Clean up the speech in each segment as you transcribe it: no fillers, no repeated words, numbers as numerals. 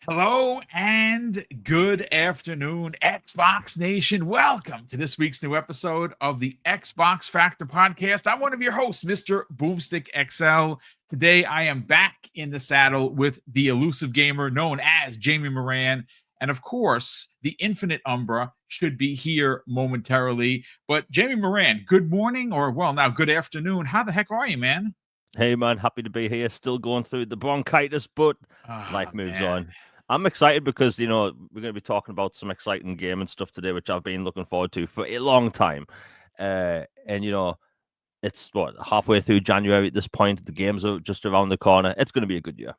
Hello and good afternoon, Xbox Nation. Welcome to this week's new episode of the Xbox Factor Podcast. I'm one of your hosts, Mr. BoomStick XL. Today, I am back in the saddle with the elusive gamer known as Jamie Moran. And of course, the infinite Umbra should be here momentarily. But Jamie Moran, good morning, or well, now good afternoon. How the heck are you, man? Hey man, happy to be here. Still going through the bronchitis, but Ah, life moves man. on. I'm excited because we're going to be talking about some exciting game and stuff today, which I've been looking forward to for a long time. And it's what, halfway through January at this point. The games are just around the corner. It's going to be a good year.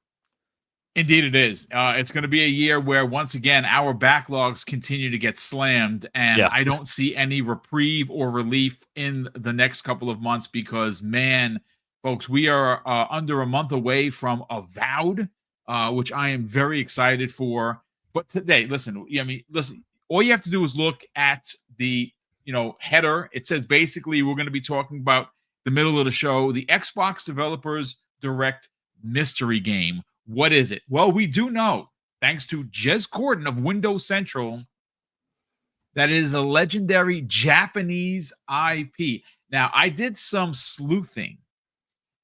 Indeed, it is. It's going to be a year where, once again, our backlogs continue to get slammed, and Yeah. I don't see any reprieve or relief in the next couple of months because, man, folks, we are under a month away from Avowed, which I am very excited for. But today, listen, listen, all you have to do is look at the, header. It says basically we're going to be talking about the middle of the show, the Xbox Developers Direct mystery game. What is it? Well, we do know, thanks to Corden of Windows Central, that it is a legendary Japanese IP. Now, I did some sleuthing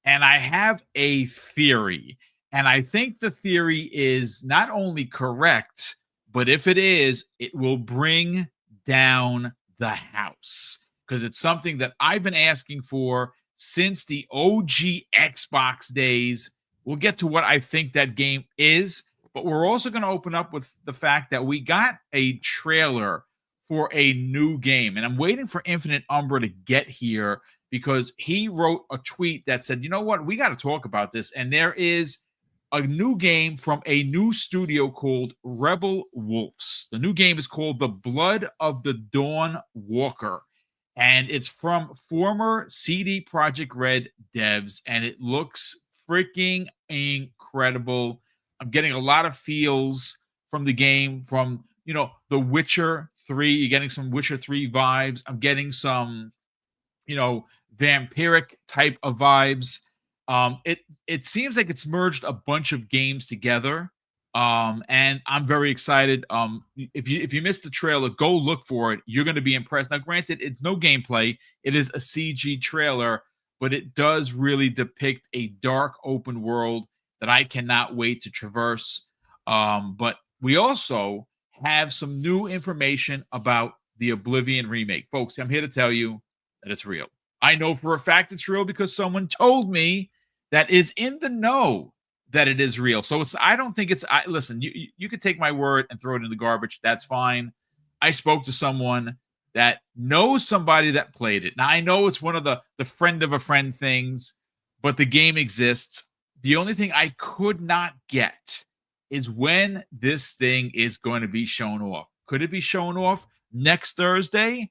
and I have a theory. And I think the theory is not only correct, but if it is, it will bring down the house because it's something that I've been asking for since the OG Xbox days. We'll get to what I think that game is, but we're also going to open up with the fact that we got a trailer for a new game. And I'm waiting for Infinite Umbra to get here because he wrote a tweet that said, you know what, we got to talk about this. And there is a new game from a new studio called Rebel Wolves. The new game is called The Blood of the Dawnwalker. And it's from former CD Projekt Red devs, and it looks freaking incredible. I'm getting a lot of feels from the game, from The Witcher 3. You're getting some Witcher 3 vibes. I'm getting some, vampiric type of vibes. It seems like it's merged a bunch of games together. And I'm very excited. If you missed the trailer, go look for it. You're going to be impressed. Now, granted, it's no gameplay. It is a CG trailer, but it does really depict a dark open world that I cannot wait to traverse. But we also have some new information about the Oblivion remake. Folks, I'm here to tell you that it's real. I know for a fact it's real because someone told me that is in the know that it is real. So I don't think it's listen, you could take my word and throw it in the garbage. That's fine. I spoke to someone that knows somebody that played it. Now I know it's one of the friend of a friend things, but the game exists. The only thing I could not get is when this thing is going to be shown off. Could it be shown off next Thursday?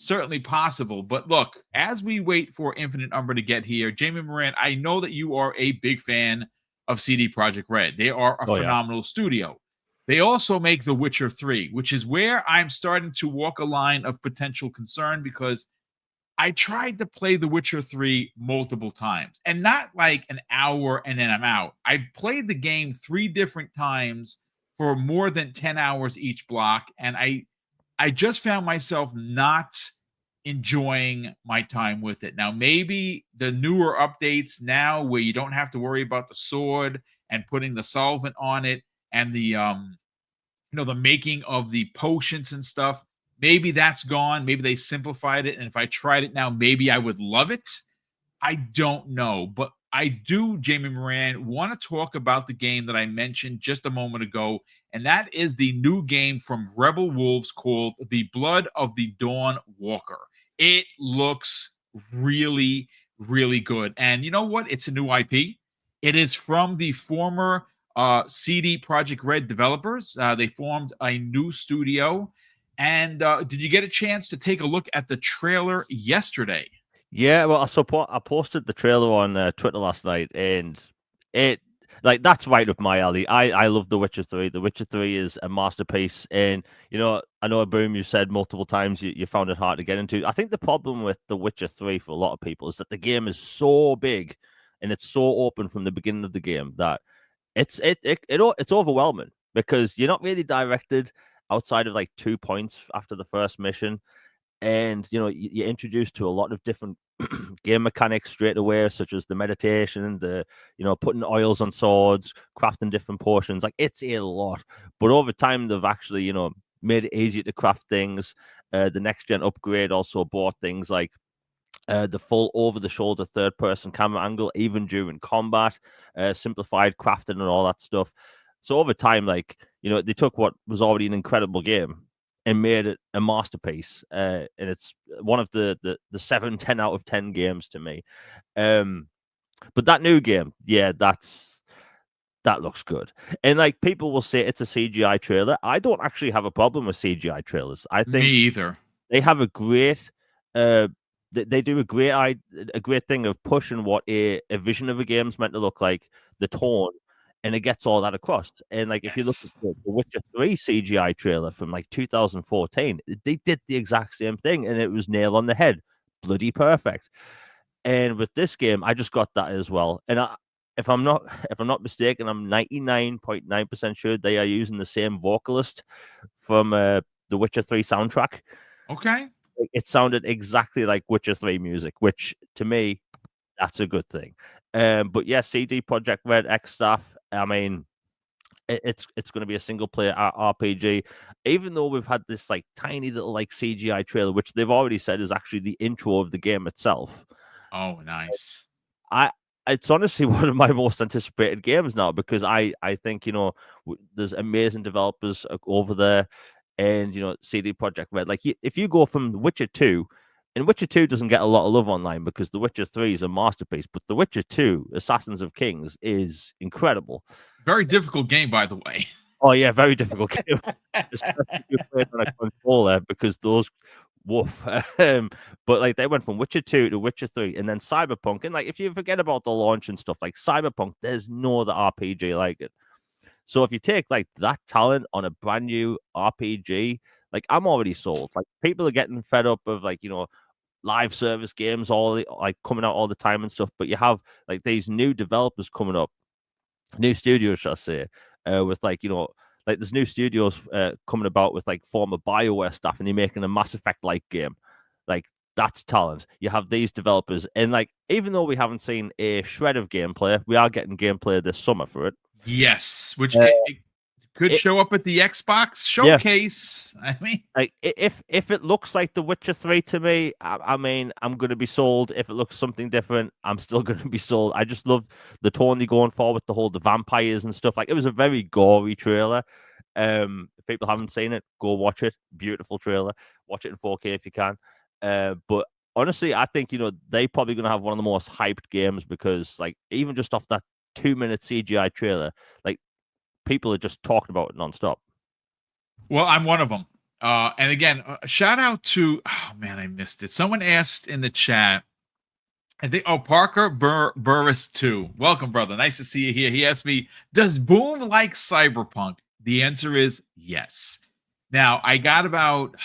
Certainly possible. But look, as we wait for Infinite Umbra to get here, Jamie Moran, I know that you are a big fan of CD Projekt Red. They are a Oh yeah. phenomenal studio. They also make The Witcher 3, which is where I'm starting to walk a line of potential concern because I tried to play The Witcher 3 multiple times and not like an hour and then I'm out. I played the game 3 different times for more than 10 hours each block, and I just found myself not enjoying my time with it. Now, maybe the newer updates now where you don't have to worry about the sword and putting the solvent on it and the making of the potions and stuff, maybe that's gone. Maybe they simplified it. And if I tried it now, maybe I would love it. I don't know. But I do, Jamie Moran, want to talk about the game that I mentioned just a moment ago. And that is the new game from Rebel Wolves called The Blood of the Dawn Walker. It looks really, really good. And you know what? It's a new IP. It is from the former CD Projekt Red developers. They formed a new studio. And did you get a chance to take a look at the trailer yesterday? Yeah, well, I posted the trailer on Twitter last night, and it that's right up my alley. I love The Witcher 3. The Witcher 3 is a masterpiece, and I know Boom, you said multiple times you found it hard to get into. I think the problem with The Witcher 3 for a lot of people is that the game is so big and it's so open from the beginning of the game that it's overwhelming. because you're not really directed outside of like 2 points after the first mission. And you're introduced to a lot of different game mechanics straight away, such as the meditation, the putting oils on swords, crafting different potions. Like, it's a lot, but over time they've actually made it easier to craft things. The next gen upgrade also brought things like the full over-the-shoulder third-person camera angle, even during combat, simplified crafting and all that stuff. So over time, like, they took what was already an incredible game and made it a masterpiece. And it's one of the 7-10 out of 10 games to me. But that new game, yeah, that looks good. And like, people will say it's a CGI trailer. I don't actually have a problem with CGI trailers. I Me think either. they have a great they do a great thing of pushing what a vision of a game's meant to look like, the tone, and it gets all that across. And like, if you look at Yes. the Witcher 3 CGI trailer from like 2014, they did the exact same thing, and it was nail on the head, bloody perfect. And with this game, I just got that as well. And if I'm not mistaken, I'm 99.9% sure they are using the same vocalist from the Witcher 3 soundtrack. Okay. It sounded exactly like Witcher 3 music, which to me, that's a good thing. But yeah, CD Projekt Red X staff, I mean, it's going to be a single player RPG. Even though we've had this like tiny little like CGI trailer, which they've already said is actually the intro of the game itself. Oh, nice. I It's honestly one of my most anticipated games now, because I think there's amazing developers over there, and CD Projekt Red. Like, if you go from The Witcher 2, and Witcher 2 doesn't get a lot of love online because The Witcher 3 is a masterpiece, but The Witcher 2, Assassins of Kings, is incredible. Very difficult game, by the way. Oh yeah, very difficult game, especially if you play it on a controller, because those woof. But like, they went from Witcher 2 to Witcher 3, and then Cyberpunk. And like, if you forget about the launch and stuff, like Cyberpunk, there's no other RPG like it. So if you take like that talent on a brand new RPG, like, I'm already sold. Like, people are getting fed up of like, live service games like coming out all the time and stuff. But you have like these new developers coming up, new studios, shall I say, with like, like, there's new studios coming about with like former BioWare stuff, and they're making a Mass Effect like game. Like, that's talent. You have these developers, and like, even though we haven't seen a shred of gameplay, we are getting gameplay this summer for it. Yes, which Uh, it could it show up at the Xbox Yeah, showcase. I mean, like, if it looks like The Witcher 3 to me, I mean, I'm gonna be sold. If it looks something different, I'm still gonna be sold. I just love the tone they're going for with the vampires and stuff. Like, it was a very gory trailer. If people haven't seen it, go watch it. Beautiful trailer. Watch it in 4K if you can. But honestly, I think they probably gonna have one of the most hyped games, because like, even just off that 2-minute CGI trailer, like, people are just talking about it nonstop. well, I'm one of them. And again, shout out to, oh man, I missed it. Someone asked in the chat, I think, Parker Burris 2. Welcome, brother. Nice to see you here. He asked me, does Boom like Cyberpunk? The answer is yes. Now, I got about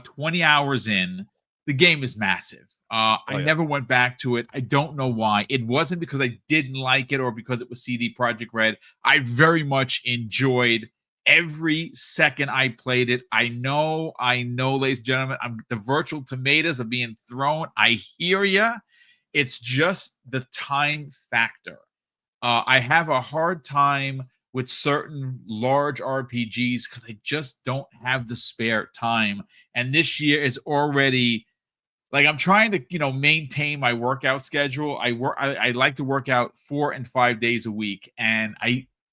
20 hours in. The game is massive. I Oh yeah. never went back to it. I don't know why. It wasn't because I didn't like it or because it was CD Projekt Red. I very much enjoyed every second I played it. I know, ladies and gentlemen, the virtual tomatoes are being thrown. I hear ya. It's just the time factor. I have a hard time with certain large RPGs because I just don't have the spare time. And this year is already like, I'm trying to, maintain my workout schedule. I like to work out 4 and 5 days a week, and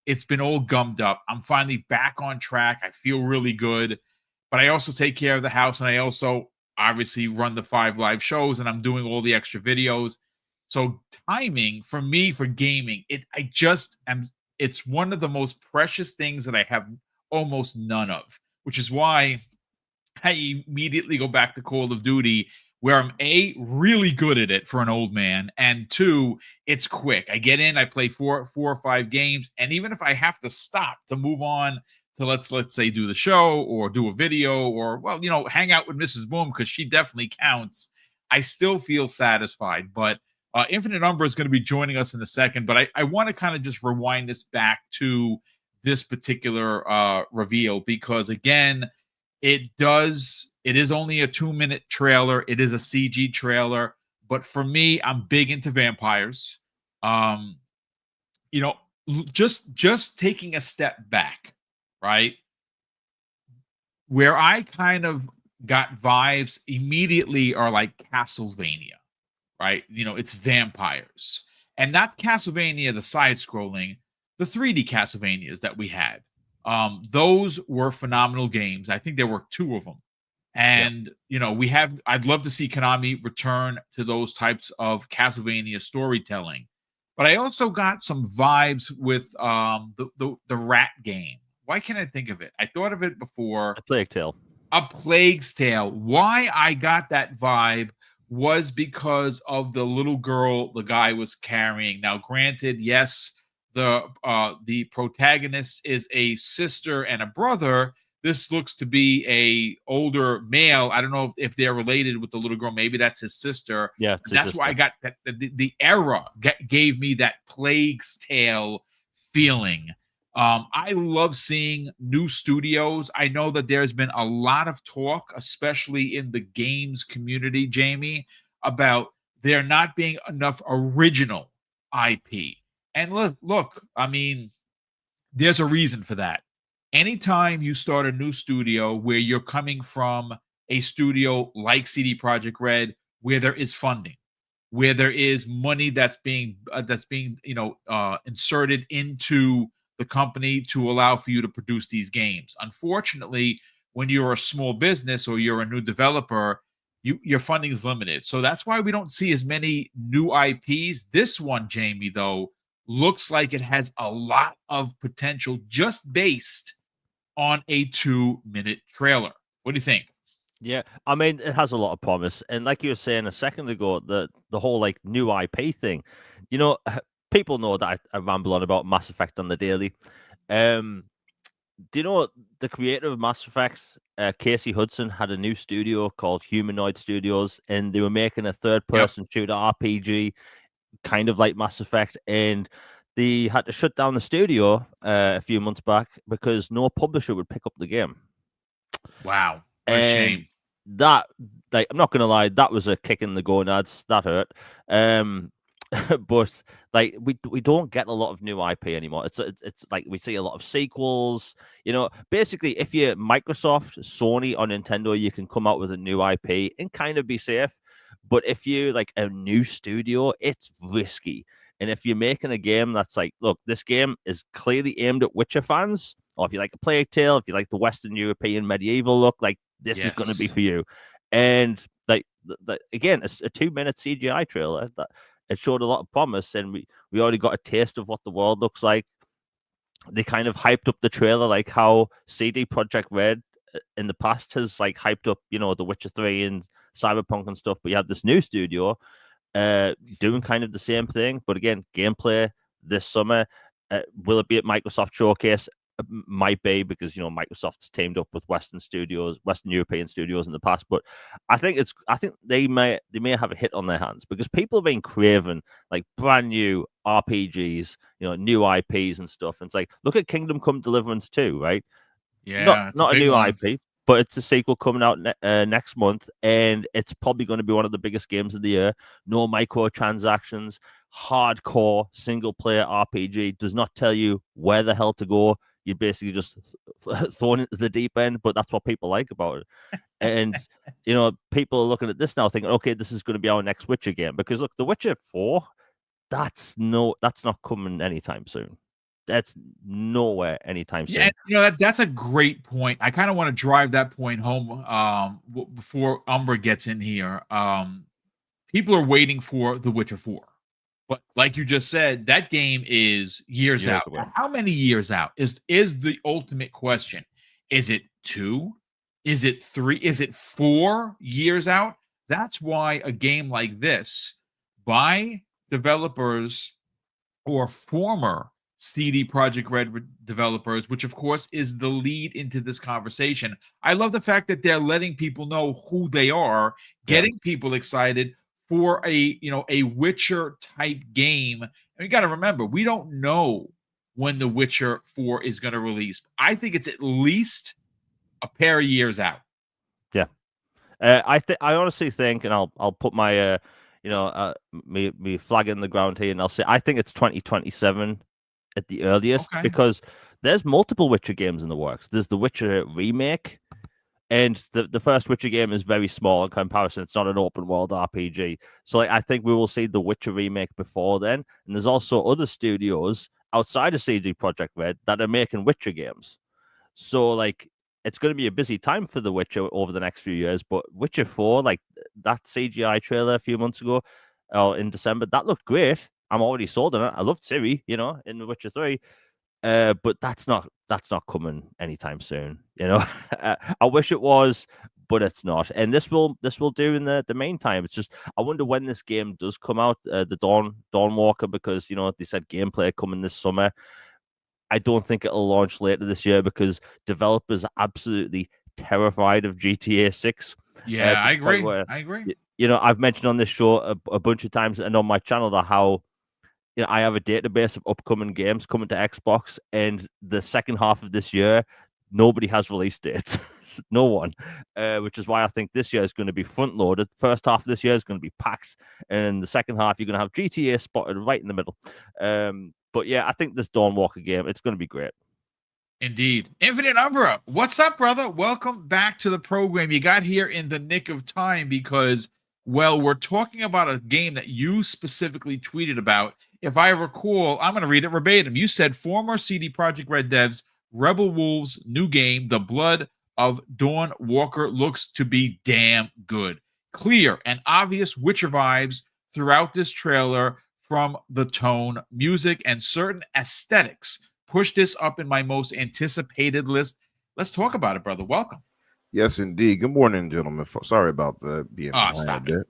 it's been all gummed up. I'm finally back on track. I feel really good, but I also take care of the house, and I also obviously run the 5 live shows, and I'm doing all the extra videos. So timing for me for gaming, it's one of the most precious things that I have almost none of, which is why I immediately go back to Call of Duty, where I'm really good at it for an old man, and two, it's quick. I get in, I play four or five games, and even if I have to stop to move on to let's say do the show or do a video or hang out with Mrs. Boom because she definitely counts, I still feel satisfied. But Infinite Umber is going to be joining us in a second, but I want to kind of just rewind this back to this particular reveal, because again, it is only a 2-minute trailer. It is a CG trailer, but for me, I'm big into vampires. Um, you know, just taking a step back, right? Where I kind of got vibes immediately are like Castlevania, right? It's vampires. And not Castlevania, the side scrolling, the 3D Castlevanias that we had. Those were phenomenal games. I think there were two of them. Yeah. And, I'd love to see Konami return to those types of Castlevania storytelling. But I also got some vibes with the rat game. Why can't I think of it? I thought of it before. A Plague Tale. A Plague's Tale. Why I got that vibe was because of the little girl the guy was carrying. Now, granted, yes, the protagonist is a sister and a brother. This looks to be a older male. I don't know if they're related with the little girl. Maybe that's his sister. Yeah, That's why I got that. The era gave me that Plague's Tale feeling. I love seeing new studios. I know that there's been a lot of talk, especially in the games community, Jamie, about there not being enough original IP. And look, I mean, there's a reason for that. Anytime you start a new studio where you're coming from a studio like CD Projekt Red, where there is funding, where there is money that's being inserted into the company to allow for you to produce these games. Unfortunately, when you're a small business or you're a new developer, your funding is limited. So that's why we don't see as many new IPs. This one, Jamie, though, looks like it has a lot of potential just based on a 2-minute trailer. What do you think? Yeah, I mean, it has a lot of promise, and like you were saying a second ago, the whole like new IP thing, people know that I ramble on about Mass Effect on the daily. Do you know the creator of Mass Effect, Casey Hudson, had a new studio called Humanoid Studios, and they were making a third-person shooter RPG, kind of like Mass Effect, and they had to shut down the studio a few months back because no publisher would pick up the game. Wow, what a And shame. that, like, I'm not gonna lie, that was a kick in the gonads. That hurt. But like we don't get a lot of new IP anymore. It's like we see a lot of sequels. Basically, if you're Microsoft, Sony, or Nintendo, you can come out with a new IP and kind of be safe. But if you like a new studio, it's risky. And if you're making a game that's like, look, this game is clearly aimed at Witcher fans, or if you like a Plague Tale, if you like the Western European medieval look, like this is going to be for you. And like again, it's a 2-minute CGI trailer that it showed a lot of promise, and we already got a taste of what the world looks like. They kind of hyped up the trailer like how CD Projekt Red in the past has like hyped up, The Witcher 3 and Cyberpunk and stuff. But you have this new studio doing kind of the same thing, but again, gameplay this summer. Will it be at Microsoft Showcase? Might be, because Microsoft's teamed up with Western European studios in the past. But I think they may have a hit on their hands, because people have been craving like brand new RPGs, new IPs and stuff. And it's like, look at Kingdom Come Deliverance 2, right? Yeah, not a new one. IP, but it's a sequel coming out next month, and it's probably going to be one of the biggest games of the year. No microtransactions, hardcore single-player RPG. Does not tell you where the hell to go. You're basically just thrown into the deep end, but that's what people like about it. And, people are looking at this now thinking, okay, this is going to be our next Witcher game. Because, look, The Witcher 4, that's not coming anytime soon. That's nowhere anytime soon. Yeah, that's a great point. I kind of want to drive that point home before Umbra gets in here. People are waiting for The Witcher 4. But like you just said, that game is years out. away. How many years out is the ultimate question? Is it 2? Is it 3? Is it 4 years out? That's why a game like this, by developers or former CD Projekt Red developers, which of course is the lead into this conversation. I love the fact that they're letting people know who they are, getting people excited for a Witcher type game. And you got to remember, we don't know when The Witcher 4 is going to release. I think it's at least a pair of years out. Yeah. I honestly think, and I'll put my me flag in the ground here, and I'll say I think it's 2027 at the earliest, Okay. because there's multiple Witcher games in the works. There's the Witcher remake, and the first Witcher game is very small in comparison. It's not an open world RPG, so like I think we will see the Witcher remake before then. And there's also other studios outside of CD Projekt Red that are making Witcher games. So like it's going to be a busy time for The Witcher over the next few years. But Witcher 4, like that CGI trailer a few months ago, or in December, that looked great. I'm already sold on it. I loved Ciri, in The Witcher 3. But that's not coming anytime soon. I wish it was, but it's not. And this will do in the meantime. It's just I wonder when this game does come out, the Dawnwalker, because they said gameplay coming this summer. I don't think it'll launch later this year because developers are absolutely terrified of GTA 6. Yeah, I agree. I agree. I've mentioned on this show a bunch of times and on my channel that how I have a database of upcoming games coming to Xbox, and the second half of this year, nobody has release dates. No one. Which is why I think this year is going to be front loaded. First half of this year is going to be packed, and the second half you're going to have GTA spotted right in the middle. But yeah, I think this Dawnwalker game, it's going to be great. Indeed. Infinite Umbra, what's up, brother? Welcome back to the program. You got here in the nick of time because, well, we're talking about a game that you specifically tweeted about. If I recall, I'm going to read it verbatim. You said former CD Projekt Red devs, Rebel Wolves' new game, The Blood of Dawnwalker, looks to be damn good. Clear and obvious Witcher vibes throughout this trailer from the tone, music, and certain aesthetics. Push this up in my most anticipated list. Let's talk about it, brother. Welcome. Yes, indeed. Good morning, gentlemen. Sorry about the being stop a bit.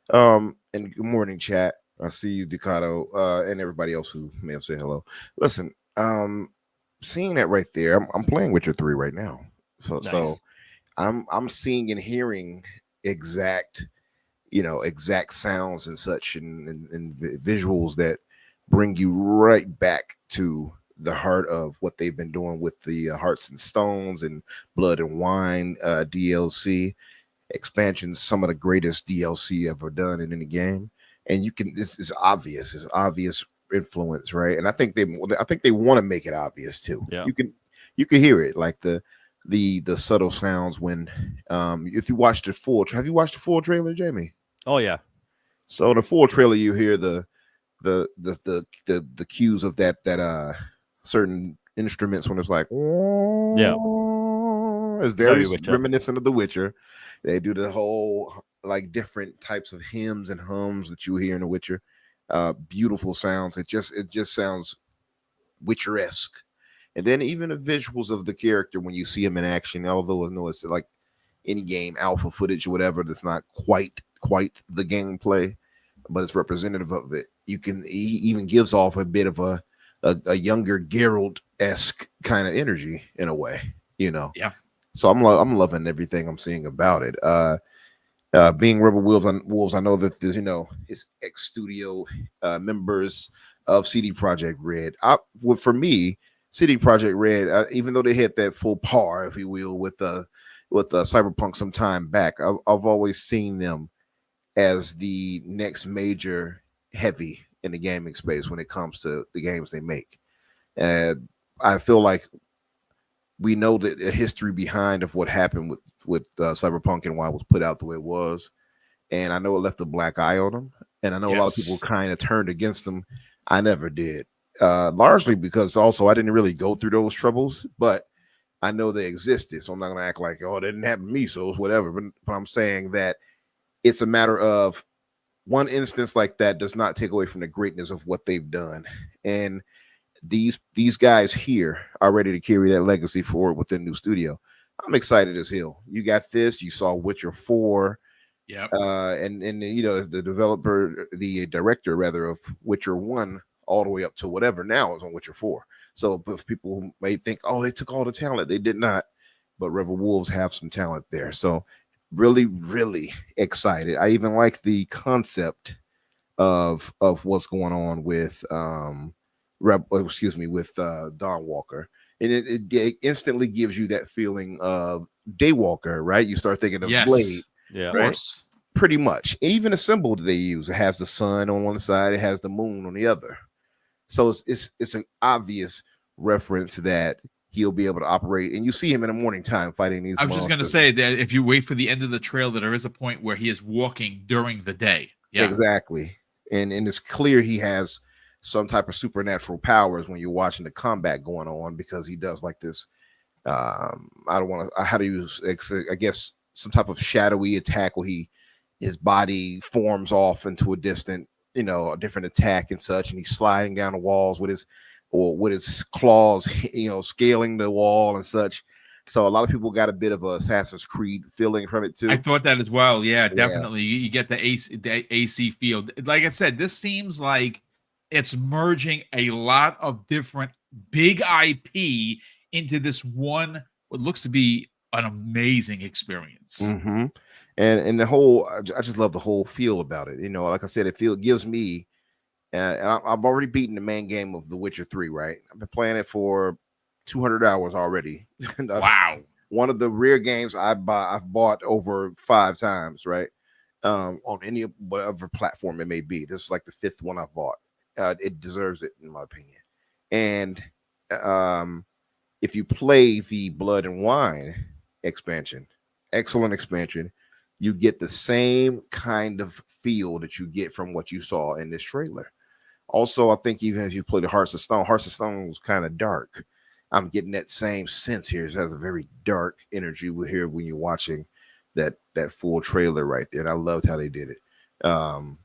And good morning, chat. I see you, Ducato, and everybody else who may have said hello. Listen, seeing that right there, I'm playing Witcher 3 right now. So I'm seeing and hearing exact sounds and such and visuals that bring you right back to the heart of what they've been doing with the Hearts and Stones and Blood and Wine DLC expansions, some of the greatest DLC ever done in any game. And this is obvious. It's obvious influence, right? And I think they want to make it obvious too. Yeah. You can hear it, like the subtle sounds when if you watch the full. Have you watched the full trailer, Jamie? Oh yeah. So the full trailer, you hear the cues of that certain instruments when it's like, yeah, it's very reminiscent of The Witcher. They do the whole like different types of hymns and hums that you hear in The Witcher. Beautiful sounds. It just sounds Witcher-esque. And then even the visuals of the character when you see him in action, although I know it's like any game alpha footage or whatever, that's not quite the gameplay, but it's representative of it. He even gives off a bit of a younger Geralt-esque kind of energy in a way, Yeah. So I'm loving everything I'm seeing about it. Being Rebel Wolves, I know that there's his ex-studio members of CD Projekt Red. For me, CD Projekt Red, even though they hit that full par, if you will, with Cyberpunk some time back, I've always seen them as the next major heavy in the gaming space when it comes to the games they make. And I feel like we know the history behind of what happened with Cyberpunk and why it was put out the way it was. And I know it left a black eye on them. And I know a lot of people kind of turned against them. I never did. Largely because also I didn't really go through those troubles, but I know they existed. So I'm not going to act like, oh, it didn't happen to me, so it's whatever. But I'm saying that it's a matter of one instance like that does not take away from the greatness of what they've done. And these guys here are ready to carry that legacy forward with their new studio. I'm excited as hell. You got this. You saw Witcher 4. Yep. And the director rather of Witcher 1 all the way up to whatever now is on Witcher 4. So if people may think, oh, they took all the talent, they did not. But Rebel Wolves have some talent there. So really, really excited. I even like the concept of what's going on with with Dawnwalker, and it instantly gives you that feeling of Daywalker, right? You start thinking of Blade, Yes, Yeah. of right? course. Pretty much. And even a symbol that they use, it has the sun on one side, it has the moon on the other. So it's an obvious reference that he'll be able to operate, and you see him in the morning time fighting these I was just going to monsters. say that if you wait for the end of the trailer, there is a point where he is walking during the day. Yeah, Exactly. And it's clear he has some type of supernatural powers when you're watching the combat going on, because he does like this I don't want to how to use, I guess, some type of shadowy attack where his body forms off into a distant, a different attack and such, and he's sliding down the walls with his claws, scaling the wall and such. So a lot of people got a bit of a Assassin's Creed feeling from it too. I thought that as well. Yeah, Yeah. definitely. You get the AC feel. Like I said, this seems like it's merging a lot of different big IP into this one, what looks to be an amazing experience. Mm-hmm. And the whole, I just love the whole feel about it. Like I said, gives me, and I've already beaten the main game of The Witcher 3, right? I've been playing it for 200 hours already. Wow. One of the rare games I've bought over 5 times, right? On any whatever platform it may be. This is like the 5th one I've bought. It deserves it, in my opinion. And if you play the Blood and Wine expansion, excellent expansion, you get the same kind of feel that you get from what you saw in this trailer. Also, I think even if you play the Hearts of Stone was kind of dark. I'm getting that same sense here. It has a very dark energy here when you're watching that full trailer right there. And I loved how they did it. I'm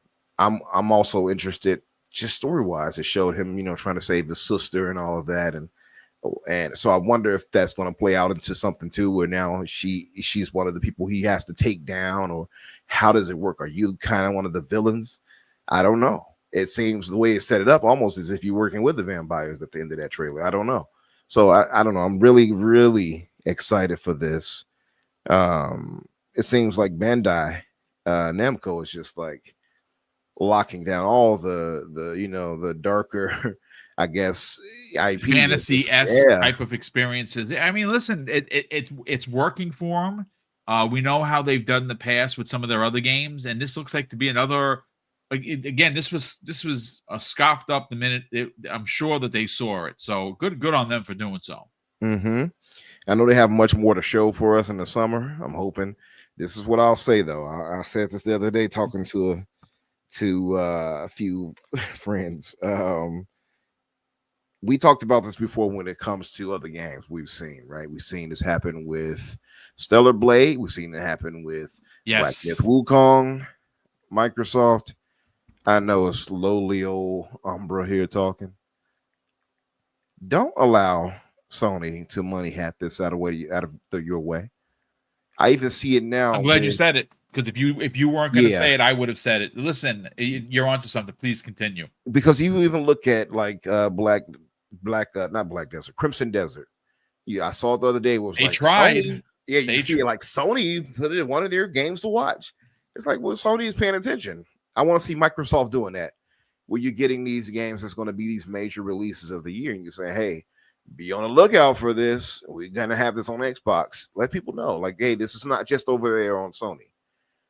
also interested, just story wise. It showed him, trying to save his sister and all of that, and so I wonder if that's going to play out into something too, where now she's one of the people he has to take down, or how does it work? Are you kind of one of the villains? I don't know. It seems the way it set it up almost as if you're working with the vampires at the end of that trailer. I don't know. So I don't know. I'm really, really excited for this. It seems like Bandai Namco is just like locking down all the darker, I guess, IP fantasy-esque type of experiences. I mean, listen, it's working for them. We know how they've done in the past with some of their other games, and this looks like to be another. Again, this was scoffed up the minute I'm sure that they saw it. So good on them for doing so. Mm-hmm. I know they have much more to show for us in the summer. I'm hoping. This is what I'll say though. I said this the other day talking to a few friends. We talked about this before when it comes to other games we've seen, right? We've seen this happen with Stellar Blade. We've seen it happen with Black Myth Wukong, Microsoft. I know it's lowly old Umbra here talking. Don't allow Sony to money hat this out of your way. I even see it now. I'm glad you said it, because if you weren't going to say it, I would have said it. Listen, you're onto something. Please continue. Because you even look at like not Black Desert, Crimson Desert. Yeah, I saw it the other day. Was they like tried. Sony, yeah, you see it like Sony put it in one of their games to watch. It's like, well, Sony is paying attention. I want to see Microsoft doing that, where you're getting these games that's going to be these major releases of the year, and you say, hey, be on the lookout for this. We're going to have this on Xbox. Let people know, like, hey, this is not just over there on Sony.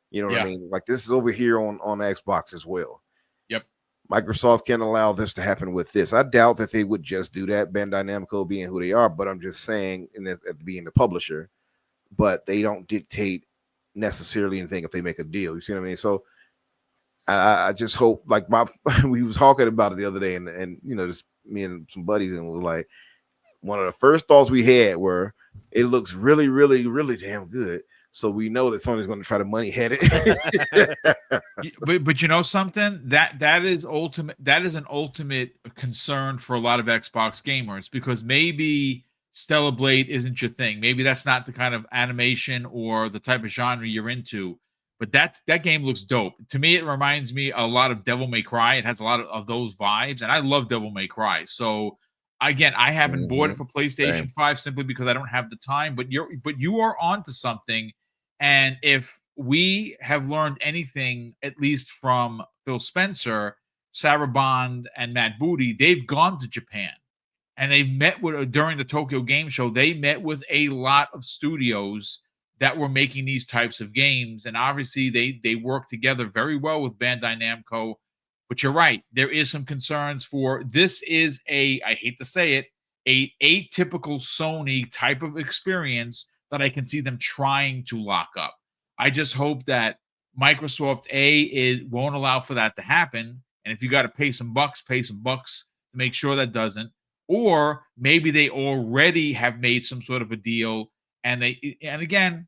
You know what I mean? Like, this is over here on Xbox as well. Yep. Microsoft can allow this to happen with this. I doubt that they would just do that, Bandai Namco being who they are, but I'm just saying, and being the publisher, but they don't dictate necessarily anything if they make a deal. You see what I mean? So I just hope, like we was talking about it the other day, and just me and some buddies, and we were like, one of the first thoughts we had were, it looks really, really, really damn good. So we know that Sony's going to try to money head it. but you know something, that is ultimate. That is an ultimate concern for a lot of Xbox gamers, because maybe Stellar Blade isn't your thing. Maybe that's not the kind of animation or the type of genre you're into. But that game looks dope. To me, it reminds me a lot of Devil May Cry. It has a lot of those vibes, and I love Devil May Cry. So again, I haven't bought it for PlayStation 5 simply because I don't have the time. But you are onto something. And if we have learned anything, at least from Phil Spencer, Sarah Bond and Matt Booty, they've gone to Japan and they've met with during the Tokyo Game Show. They met with a lot of studios that were making these types of games, and obviously they work together very well with Bandai Namco. But you're right, there is some concerns for this is I hate to say it, a atypical Sony type of experience that I can see them trying to lock up. I just hope that Microsoft won't allow for that to happen. And if you got to pay some bucks to make sure that doesn't. Or maybe they already have made some sort of a deal, and again,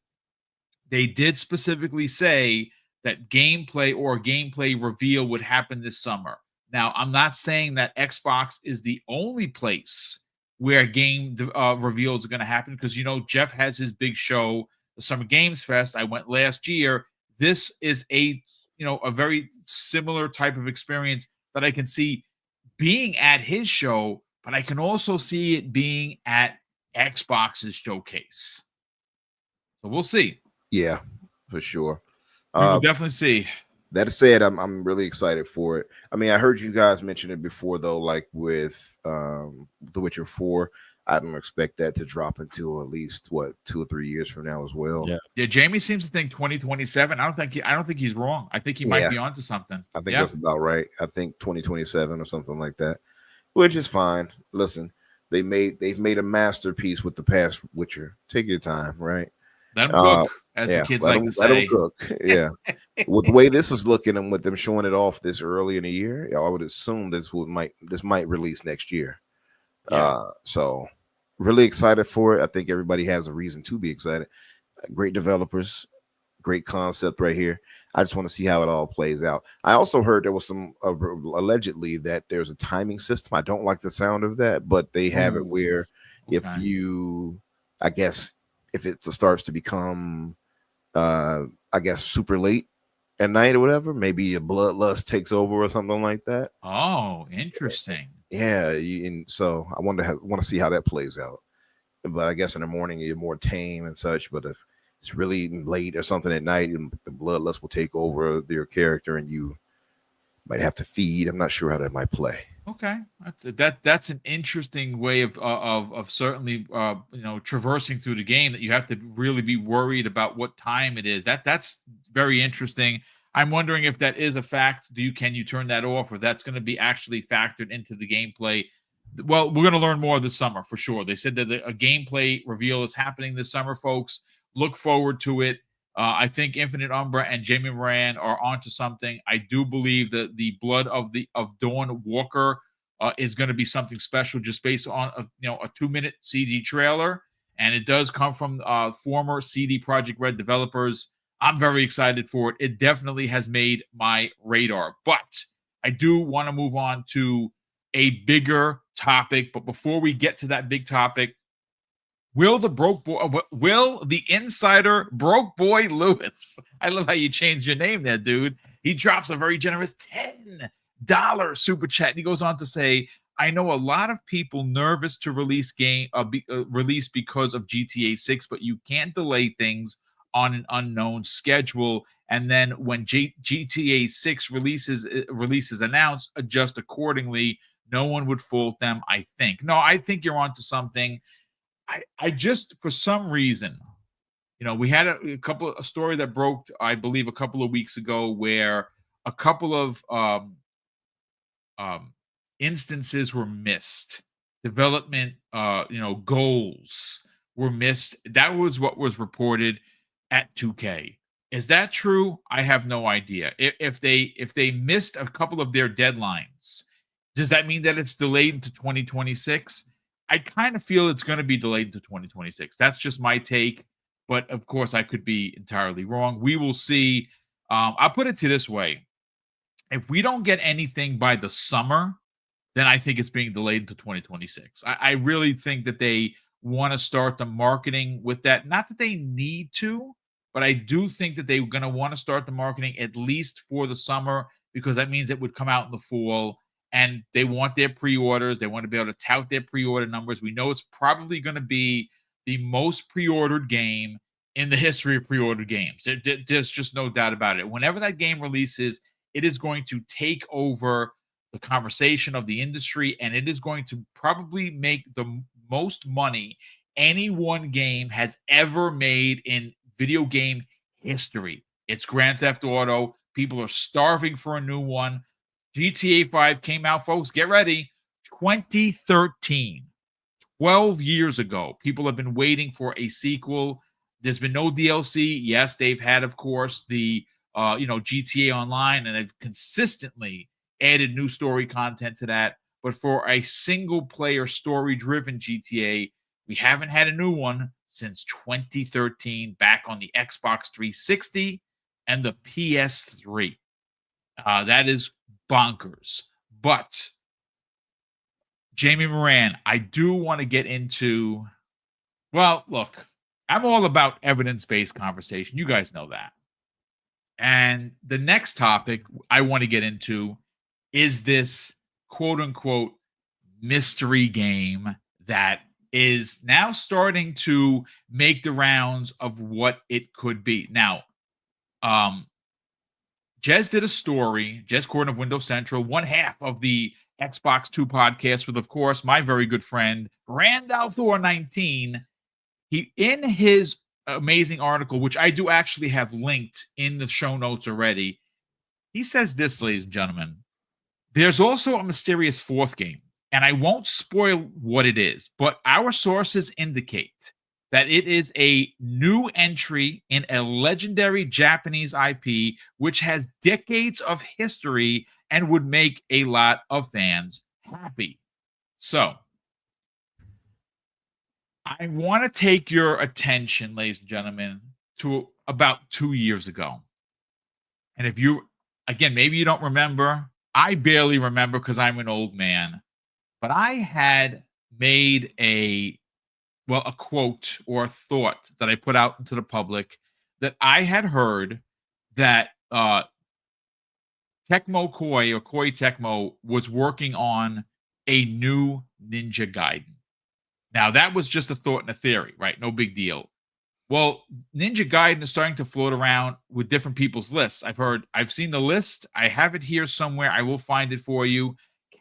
they did specifically say that gameplay reveal would happen this summer. Now, I'm not saying that Xbox is the only place where game reveals are going to happen, because Jeff has his big show, the Summer Games Fest. I went last year. This is a very similar type of experience that I can see being at his show, but I can also see it being at Xbox's showcase. So we'll see. Yeah, for sure. We will definitely see. That said, I'm really excited for it. I mean, I heard you guys mention it before, though, like with The Witcher 4. I don't expect that to drop until at least 2 or 3 years from now as well. Yeah. Jamie seems to think 2027. I don't think he's wrong. I think he might be onto something. I think that's about right. I think 2027 or something like that, which is fine. Listen, they've made a masterpiece with the past Witcher. Take your time, right? Let them cook, as the kids like to say. Let them cook. Yeah. With the way this is looking and with them showing it off this early in the year, I would assume this might release next year. Yeah. So really excited for it. I think everybody has a reason to be excited. Great developers, great concept right here. I just want to see how it all plays out. I also heard there was some allegedly that there's a timing system. I don't like the sound of that, but they have it where if it starts to become super late at night or whatever, maybe a bloodlust takes over or something like that. Oh, interesting. Yeah, and so I want to see how that plays out. But I guess in the morning you're more tame and such. But if it's really late or something at night, the bloodlust will take over your character, and you might have to feed. I'm not sure how that might play. Okay, that's an interesting way of certainly traversing through the game, that you have to really be worried about what time it is. That's very interesting. I'm wondering if that is a fact. Can you turn that off, or that's going to be actually factored into the gameplay? Well, we're going to learn more this summer for sure. They said that a gameplay reveal is happening this summer, folks. Look forward to it. I think Infinite Umbra and Jamie Moran are onto something. I do believe that the Blood of Dawnwalker is going to be something special, just based on a 2-minute CG trailer, and it does come from former CD Projekt Red developers. I'm very excited for it. It definitely has made my radar, but I do want to move on to a bigger topic. But before we get to that big topic, will the insider Broke Boy Lewis? I love how you changed your name there, dude. He drops a very generous $10 super chat. And he goes on to say, I know a lot of people nervous to release because of GTA 6, but you can't delay things on an unknown schedule. And then when GTA 6 releases announced, adjust accordingly. No one would fault them, I think. No, I think you're onto something. I just, for some reason, we had a story that broke, I believe, a couple of weeks ago, where a couple of instances were missed. Development, goals were missed. That was what was reported at 2K. Is that true? I have no idea. If they missed a couple of their deadlines, does that mean that it's delayed into 2026? I kind of feel it's going to be delayed into 2026. That's just my take. But of course, I could be entirely wrong. We will see. I'll put it to this way. If we don't get anything by the summer, then I think it's being delayed into 2026. I really think that they want to start the marketing with that. Not that they need to, but I do think that they're going to want to start the marketing at least for the summer, because that means it would come out in the fall. And they want their pre-orders. They want to be able to tout their pre-order numbers. We know it's probably going to be the most pre-ordered game in the history of pre-ordered games. There's just no doubt about it. Whenever that game releases, it is going to take over the conversation of the industry, and it is going to probably make the most money any one game has ever made in video game history. It's Grand Theft Auto. People are starving for a new one. GTA 5 came out, folks. Get ready. 2013. 12 years ago. People have been waiting for a sequel. There's been no DLC. Yes, they've had, of course, the GTA Online, and they've consistently added new story content to that. But for a single player story driven GTA, we haven't had a new one since 2013, back on the Xbox 360 and the PS3. That is bonkers. But Jamie Moran, I do want to get into, well, look, I'm all about evidence-based conversation. You guys know that. And the next topic I want to get into is this quote-unquote mystery game that is now starting to make the rounds of what it could be. Now, Jez did a story, Jez Corden of Windows Central, one half of the Xbox 2 podcast with, of course, my very good friend, Randall Thor 19. He, in his amazing article, which I do actually have linked in the show notes already, he says this, ladies and gentlemen: there's also a mysterious fourth game, and I won't spoil what it is, but our sources indicate that it is a new entry in a legendary Japanese IP, which has decades of history and would make a lot of fans happy. So, I want to take your attention, ladies and gentlemen, to about 2 years ago. And if you, again, maybe you don't remember, I barely remember because I'm an old man, but I had made a quote or thought that I put out into the public that I had heard that Tecmo Koei, or Koei Tecmo, was working on a new Ninja Gaiden. Now, that was just a thought and a theory, right? No big deal. Well, Ninja Gaiden is starting to float around with different people's lists. I've seen the list. I have it here somewhere. I will find it for you.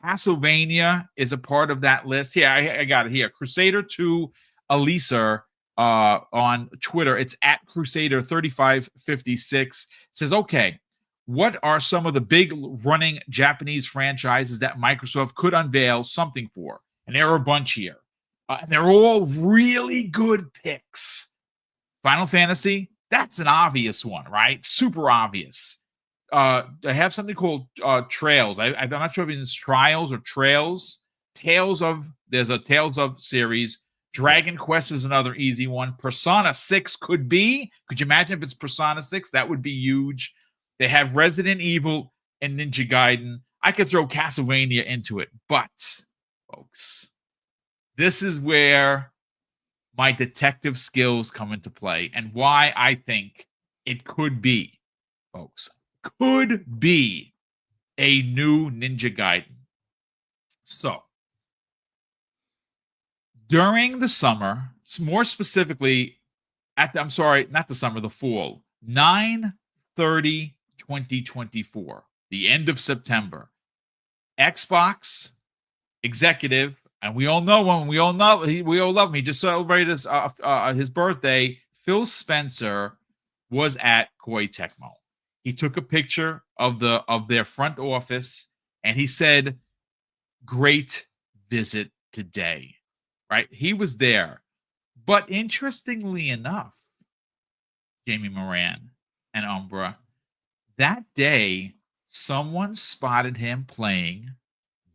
Castlevania is a part of that list. Yeah, I got it here. Crusader 2 Elisa on Twitter. It's at Crusader3556. Says, okay, what are some of the big running Japanese franchises that Microsoft could unveil something for? And there are a bunch here. And they're all really good picks. Final Fantasy, that's an obvious one, right? Super obvious. I have something called Trails. I'm not sure if it's Trials or Trails. There's a Tales of series. Dragon Quest is another easy one. Persona 6 could be. Could you imagine if it's Persona 6? That would be huge. They have Resident Evil and Ninja Gaiden. I could throw Castlevania into it. But, folks, this is where my detective skills come into play and why I think it could be, folks, could be a new Ninja Gaiden. So, during the summer, more specifically, the fall, 9/30/2024, the end of September, Xbox executive, and we all love him. He just celebrated his birthday. Phil Spencer was at Koei Tecmo. He took a picture of their front office, and he said, "Great visit today." Right? He was there. But interestingly enough, Jamie Moran and Umbra, that day, someone spotted him playing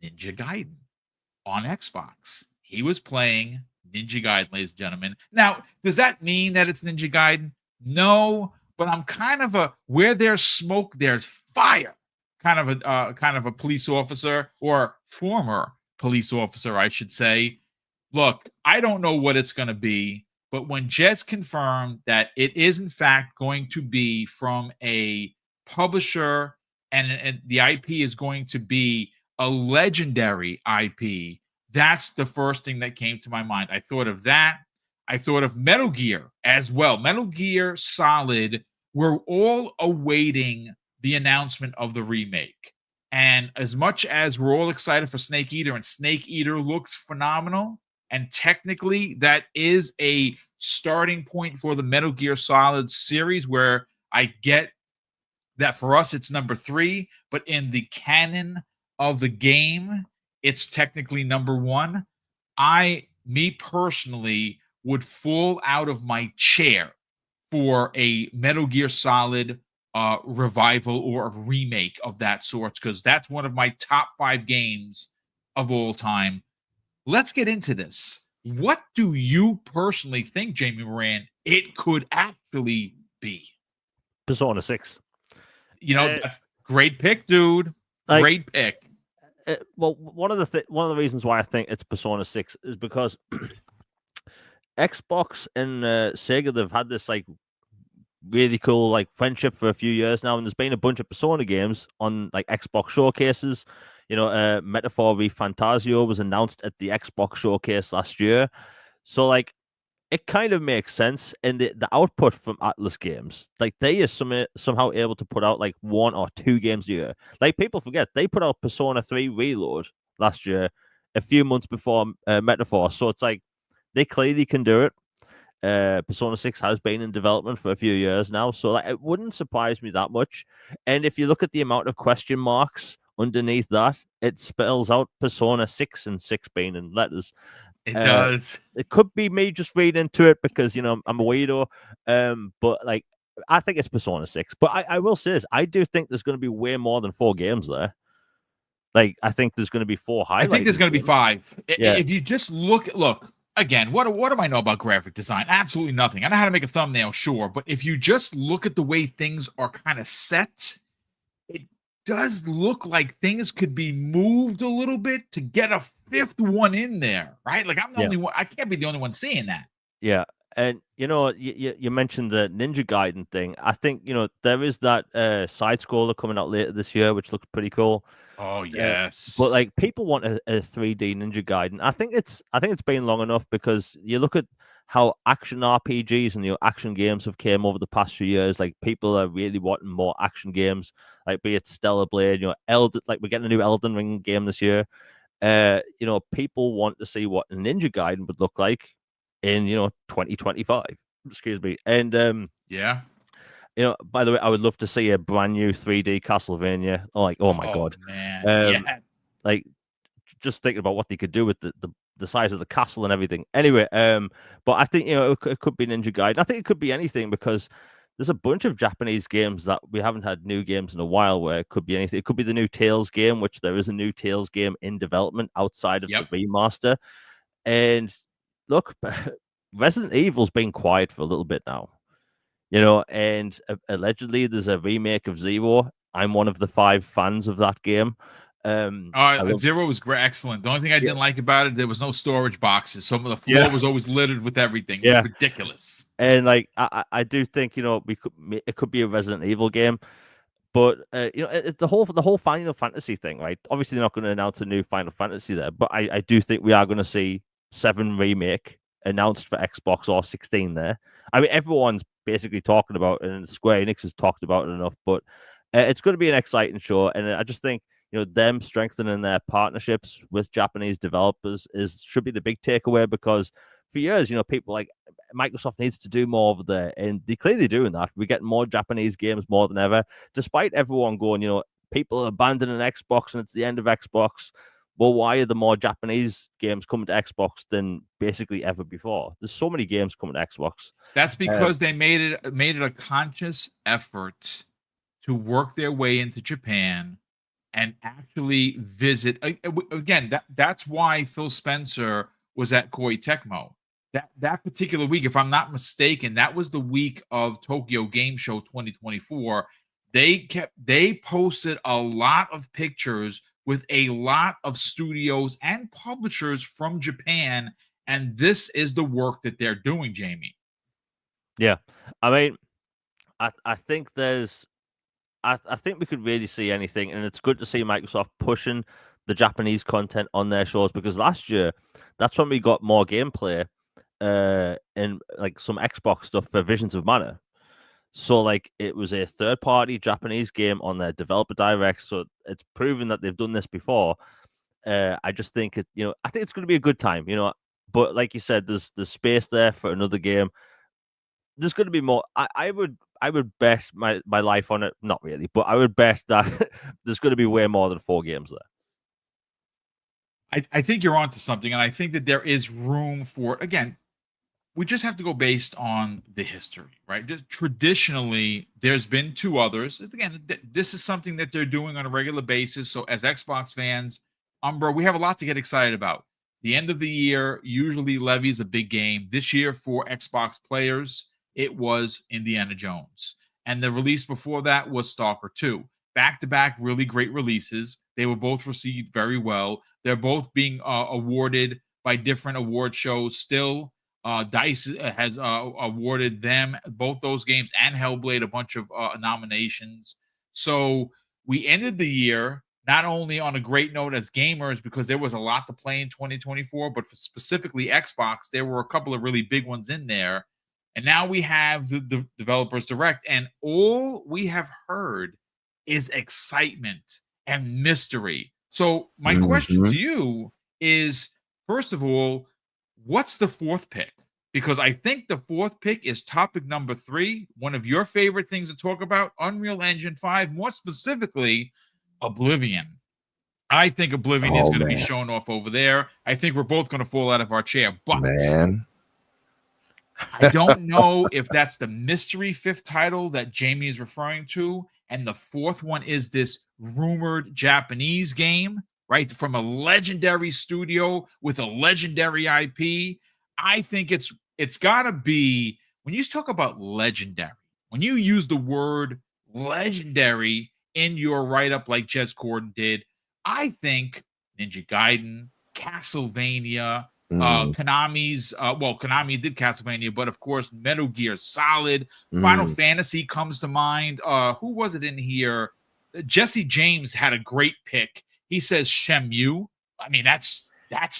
Ninja Gaiden on Xbox. He was playing Ninja Gaiden, ladies and gentlemen. Now, does that mean that it's Ninja Gaiden? No, but I'm kind of where there's smoke, there's fire. Kind of a police officer, or former police officer, I should say. Look, I don't know what it's going to be, but when Jez confirmed that it is in fact going to be from a publisher and the IP is going to be a legendary IP, that's the first thing that came to my mind. I thought of that. I thought of Metal Gear as well. Metal Gear Solid, we're all awaiting the announcement of the remake. And as much as we're all excited for Snake Eater, and Snake Eater looks phenomenal, and technically that is a starting point for the Metal Gear Solid series, where I get that for us it's number 3, but in the canon of the game, it's technically number 1. Me personally, would fall out of my chair for a Metal Gear Solid revival or a remake of that sort, because that's one of my top 5 games of all time. Let's get into this. What do you personally think, Jamie Moran, it could actually be? Persona 6. That's great pick, dude. Great pick. Well, one of the reasons why I think it's Persona 6 is because Xbox and Sega, they've had this like really cool like friendship for a few years now, and there's been a bunch of Persona games on like Xbox showcases. Metaphor Fantasio was announced at the Xbox showcase last year, so like it kind of makes sense. And the output from Atlas Games, like they are somehow able to put out like 1 or 2 games a year. Like people forget they put out Persona 3 Reload last year, a few months before Metaphor. So it's like they clearly can do it. Persona 6 has been in development for a few years now, so like, it wouldn't surprise me that much. And if you look at the amount of question marks underneath that, it spells out Persona 6 and 6 being in letters. It does. It could be me just reading into it because, I'm a weirdo. But like, I think it's Persona 6. But I will say this, I do think there's going to be way more than 4 games there. Like, I think there's going to be 4 highlights. I think there's going to be 5. Yeah. If you just look, again, what do I know about graphic design? Absolutely nothing. I know how to make a thumbnail, sure. But if you just look at the way things are kind of set, it does look like things could be moved a little bit to get a 5th one in there, right? Like I'm the only one. I can't be the only one seeing that. Yeah. And, you mentioned the Ninja Gaiden thing. I think, there is that side-scroller coming out later this year, which looks pretty cool. Oh, yes. But, like, people want a 3D Ninja Gaiden. I think it's been long enough because you look at how action RPGs and, action games have came over the past few years. Like, people are really wanting more action games, like, be it Stellar Blade, we're getting a new Elden Ring game this year. People want to see what a Ninja Gaiden would look like in 2025. Excuse me. And yeah, by the way, I would love to see a brand new 3D Castlevania. Oh my god, man. Yeah. Like just thinking about what they could do with the size of the castle and everything. Anyway, but I think it could be Ninja Gaiden. I think it could be anything because there's a bunch of Japanese games that we haven't had new games in a while where it could be anything. It could be the new Tales game, which there is a new Tales game in development outside of the remaster. And look, Resident Evil's been quiet for a little bit now, and allegedly there's a remake of Zero. I'm one of the 5 fans of that game. Zero was great, excellent. The only thing I didn't like about it, there was no storage boxes. Some of the floor was always littered with everything. It was ridiculous. And like, I do think it could be a Resident Evil game. But the whole Final Fantasy thing, right? Obviously, they're not going to announce a new Final Fantasy there, but I do think we are going to see 7 remake announced for Xbox or 16 there. I mean, everyone's basically talking about it, and Square Enix has talked about it enough. But it's going to be an exciting show, and I just think them strengthening their partnerships with Japanese developers should be the big takeaway because for years, people like Microsoft needs to do more over there, and they're clearly doing that. We get more Japanese games more than ever, despite everyone going, people are abandoning Xbox and it's the end of Xbox. Well, why are there more Japanese games coming to Xbox than basically ever before? There's so many games coming to Xbox. That's because they made it a conscious effort to work their way into Japan and actually visit. Again, that's why Phil Spencer was at Koei Tecmo. That particular week, if I'm not mistaken, that was the week of Tokyo Game Show 2024. They posted a lot of pictures with a lot of studios and publishers from Japan, and this is the work that they're doing, Jamie. Yeah, I mean, I think I think we could really see anything, and it's good to see Microsoft pushing the Japanese content on their shows because last year, that's when we got more gameplay and like some Xbox stuff for Visions of Mana. So like it was a third-party Japanese game on their developer direct, so it's proven that they've done this before. I just think I think it's going to be a good time, But like you said, there's space there for another game. There's going to be more. I would bet my life on it. Not really, but I would bet that there's going to be way more than 4 games there. I think you're onto something, and I think that there is room for, again, we just have to go based on the history, right? Just traditionally, there's been 2 others. Again, this is something that they're doing on a regular basis. So, as Xbox fans, Umbra, we have a lot to get excited about. The end of the year usually levies a big game. This year, for Xbox players, it was Indiana Jones. And the release before that was Stalker 2. Back to back, really great releases. They were both received very well. They're both being awarded by different award shows still. Dice has awarded them, both those games and Hellblade, a bunch of nominations. So we ended the year not only on a great note as gamers, because there was a lot to play in 2024, but for specifically Xbox, there were a couple of really big ones in there. And now we have the Developers Direct, and all we have heard is excitement and mystery. So my question to you is, first of all, what's the 4th pick? Because I think the 4th pick is topic number 3, one of your favorite things to talk about, Unreal Engine 5, more specifically, Oblivion. I think Oblivion is going to be shown off over there. I think we're both going to fall out of our chair, but I don't know if that's the mystery 5th title that Jamie is referring to, and the 4th one is this rumored Japanese game, right, from a legendary studio with a legendary IP. I think it's got to be, when you talk about legendary, when you use the word legendary in your write-up like Jez Corden did, I think Ninja Gaiden, Castlevania, Konami's, Konami did Castlevania, but of course, Metal Gear Solid, Final Fantasy comes to mind. Who was it in here? Jesse James had a great pick. He says Shenmue. I mean, that's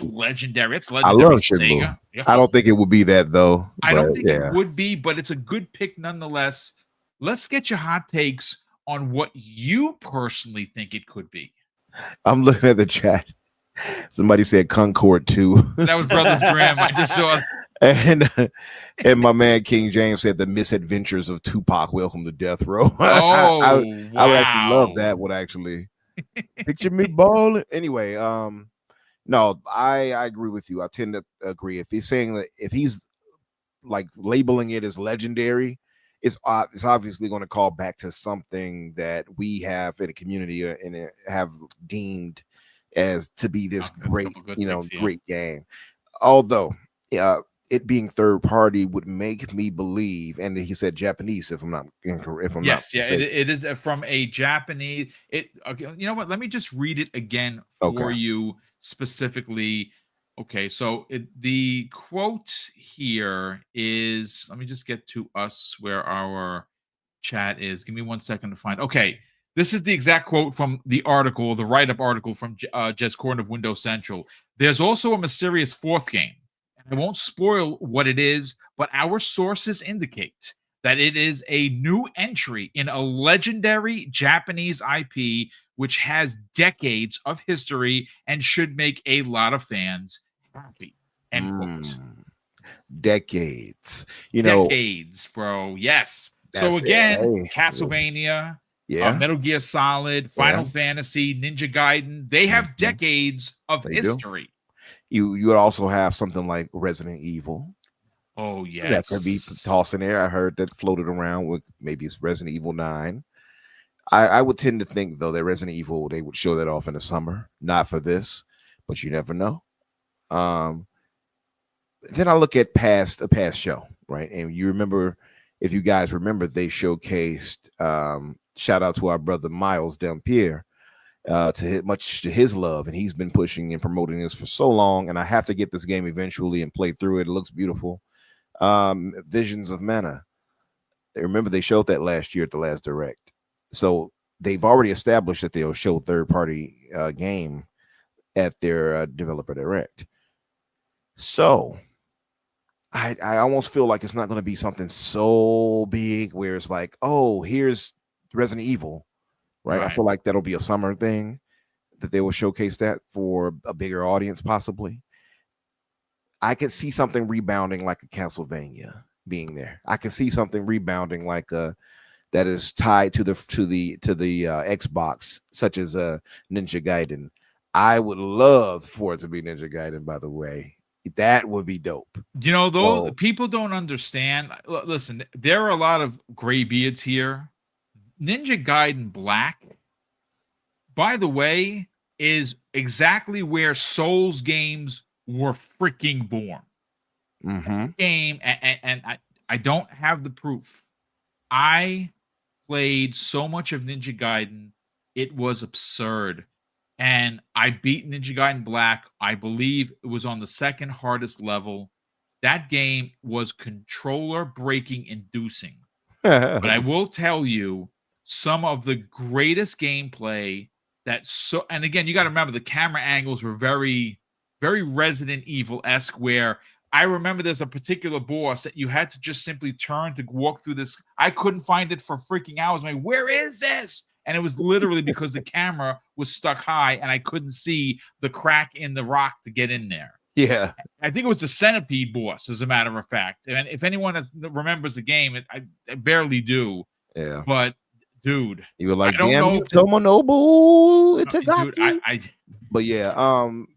legendary. It's legendary. I love Shenmue. Yeah. I don't think it would be that, though. I don't think it would be, but it's a good pick nonetheless. Let's get your hot takes on what you personally think it could be. I'm looking at the chat. Somebody said Concord 2. That was Brothers Grimm. I just saw it. And my man King James said The Misadventures of Tupac, Welcome to Death Row. Oh, I would actually love that one, actually. Picture me balling. Anyway, no, I agree with you. I tend to agree. If he's saying that, if he's like labeling it as legendary, it's obviously going to call back to something that we have in a community and have deemed as to be this great, great game. Although it being third party would make me believe, and he said Japanese, if I'm not incorrect. It is from a Japanese. You know what? Let me just read it again for you specifically. Okay, so the quote here is, let me just get to us where our chat is. Give me 1 second to find. Okay, this is the exact quote from the article, the write-up article from Jez Corden of Windows Central. There's also a mysterious 4th game. I won't spoil what it is, but our sources indicate that it is a new entry in a legendary Japanese IP, which has decades of history and should make a lot of fans happy. End quote. Decades. Decades, bro. Yes. So again, Castlevania, Metal Gear Solid, Final Fantasy, Ninja Gaiden, they have decades of history. You would also have something like Resident Evil. Oh, yes. That could be tossed in there. I heard that floated around with maybe it's Resident Evil 9. I would tend to think, though, that Resident Evil, they would show that off in the summer. Not for this, but you never know. Then I look at a past show, right? And you remember, if you guys remember, they showcased, shout out to our brother Miles Dampierre, much to his love, and he's been pushing and promoting this for so long, and I have to get this game eventually and play through it. It looks beautiful. Visions of Mana. Remember, they showed that last year at the last Direct. So they've already established that they'll show third-party game at their developer Direct. So I almost feel like it's not going to be something so big where it's like, oh, here's Resident Evil, right? I Right. feel like that'll be a summer thing that they will showcase that for a bigger audience, possibly. I could see something rebounding like a Castlevania being there. I could see something rebounding like a that is tied to the Xbox, such as Ninja Gaiden. I would love for it to be Ninja Gaiden, by the way. That would be dope. You know, those So, people don't understand. Listen, there are a lot of gray beards here. Ninja Gaiden Black, by the way, is exactly where Souls games were freaking born. Game, and I don't have the proof. I played so much of Ninja Gaiden, it was absurd. And I beat Ninja Gaiden Black. I believe it was on the second hardest level. That game was controller breaking inducing. But I will tell you some of the greatest gameplay and again, you got to remember the camera angles were very, very Resident Evil-esque, where I remember there's a particular boss that you had to just simply turn to walk through this. I couldn't find it for freaking hours. I'm like, where is this? And it was literally because the camera was stuck high and I couldn't see the crack in the rock to get in there. yeah. I think it was the centipede boss, as a matter of fact. And if anyone remembers the game, I barely do. Yeah. But dude, You were like, I don't damn know you, if Tomonobu. It's a dude, I But yeah,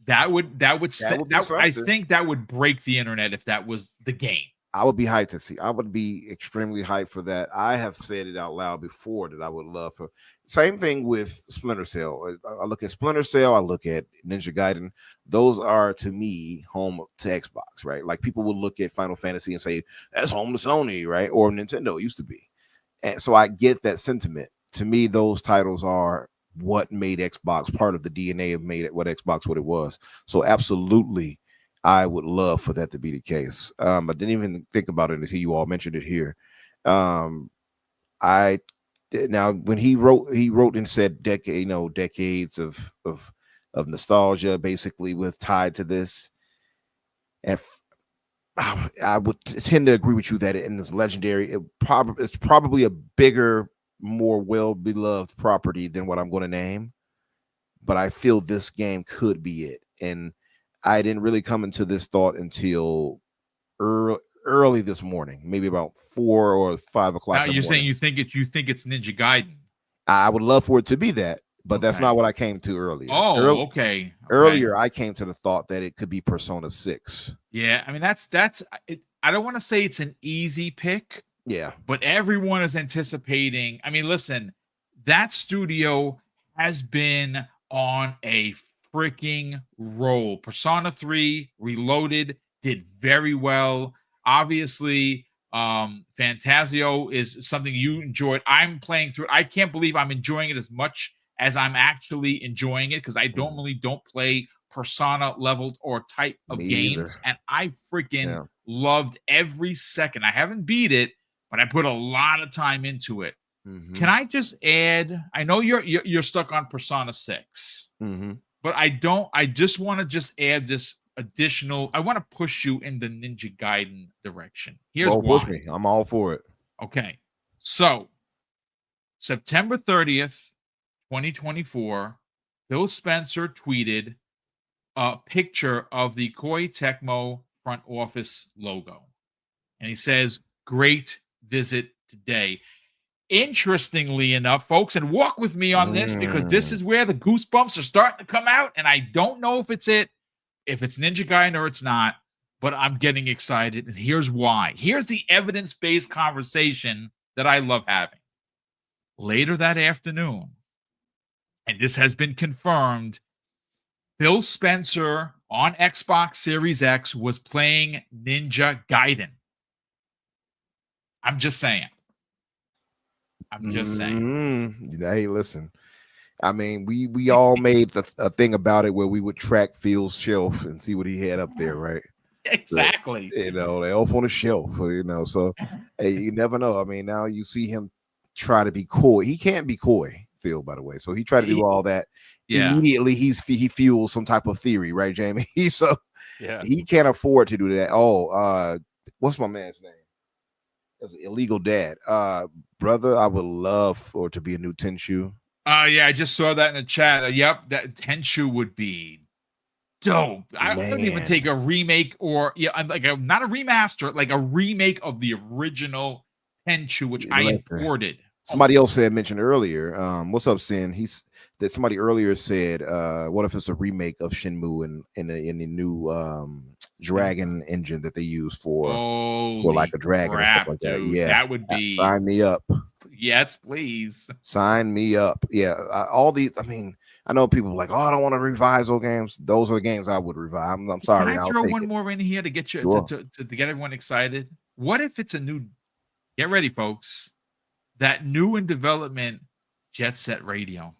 that would That would be I something. think that would break the internet if that was the game. I would be hyped to see. I would be extremely hyped for that. I have said it out loud before that I would love for. Same thing with Splinter Cell. I look at Splinter Cell. I look at Ninja Gaiden. Those are to me home to Xbox, right? Like people would look at Final Fantasy and say that's home to Sony, right? Or Nintendo used to be. And so I get that sentiment. To me, those titles are what made Xbox part of the DNA of made it what Xbox what it was. So absolutely. I would love for that to be the case. I didn't even think about it until you all mentioned it here. Now when he wrote and said decades of nostalgia, basically with tied to this. If I would tend to agree with you that in this legendary, it's probably a bigger, more well beloved property than what I'm going to name. But I feel this game could be it, and I didn't really come into this thought until early this morning, maybe about 4 or 5 o'clock. Now you're saying you think it's Ninja Gaiden. I would love for it to be that, but that's Okay. not what I came to earlier. Okay. Earlier, I came to the thought that it could be Persona 6. Yeah, I mean that's it. I don't want to say it's an easy pick, Yeah. but everyone is anticipating. I mean, listen, that studio has been on a freaking roll. Persona 3 Reloaded did very well. Obviously, Fantasio is something you enjoyed. I'm playing through it. I can't believe I'm enjoying it as much as I'm actually enjoying it, because I normally don't play Persona leveled or type of Me games, either. and I freaking loved every second. I haven't beat it, but I put a lot of time into it. Can I just add? I know you're stuck on Persona 6, but I just want to just add this additional. I want to push you in the Ninja Gaiden direction. Here's why. Push me. I'm all for it. Okay, so September 30th, 2024, Phil Spencer tweeted a picture of the Koei Tecmo front office logo, and he says, "Great visit today." Interestingly enough, folks, and walk with me on this, because this is where the goosebumps are starting to come out, and I don't know if it's Ninja Gaiden or it's not, but I'm getting excited, and here's why. Here's the evidence-based conversation that I love having. Later that afternoon, and this has been confirmed, Phil Spencer on Xbox Series X was playing Ninja Gaiden. I'm just saying. Hey, listen. I mean, we all made a thing about it where we would track Phil's shelf and see what he had up there, right? Exactly. So, the elf on the shelf, So, hey, you never know. I mean, now you see him try to be coy. He can't be coy, Phil, by the way. So he tried to do all that. Yeah. Immediately, he fuels some type of theory, right, Jamie? So Yeah, he can't afford to do that. what's my man's name? It was an illegal dad. Brother, I would love for it to be a new Tenchu. Yeah, I just saw that in the chat. Yep, that Tenchu would be dope. I wouldn't even Man. take a remake or like not a remaster, like a remake of the original Tenchu, which I Listen, imported. somebody else had mentioned earlier. What's up, Sin? That somebody earlier said, what if it's a remake of Shenmue in the new dragon engine that they use for like a dragon and stuff like that? Dude, Yeah, that would be sign me up. Yes, please. Sign me up. Yeah, all these. I mean, I know people are like, oh, I don't want to revise those games. Those are the games I would revive. I'm sorry. Can I throw one more in here to get you Sure. to get everyone excited? What if it's a new? Get ready, folks. That new in development Jet Set Radio.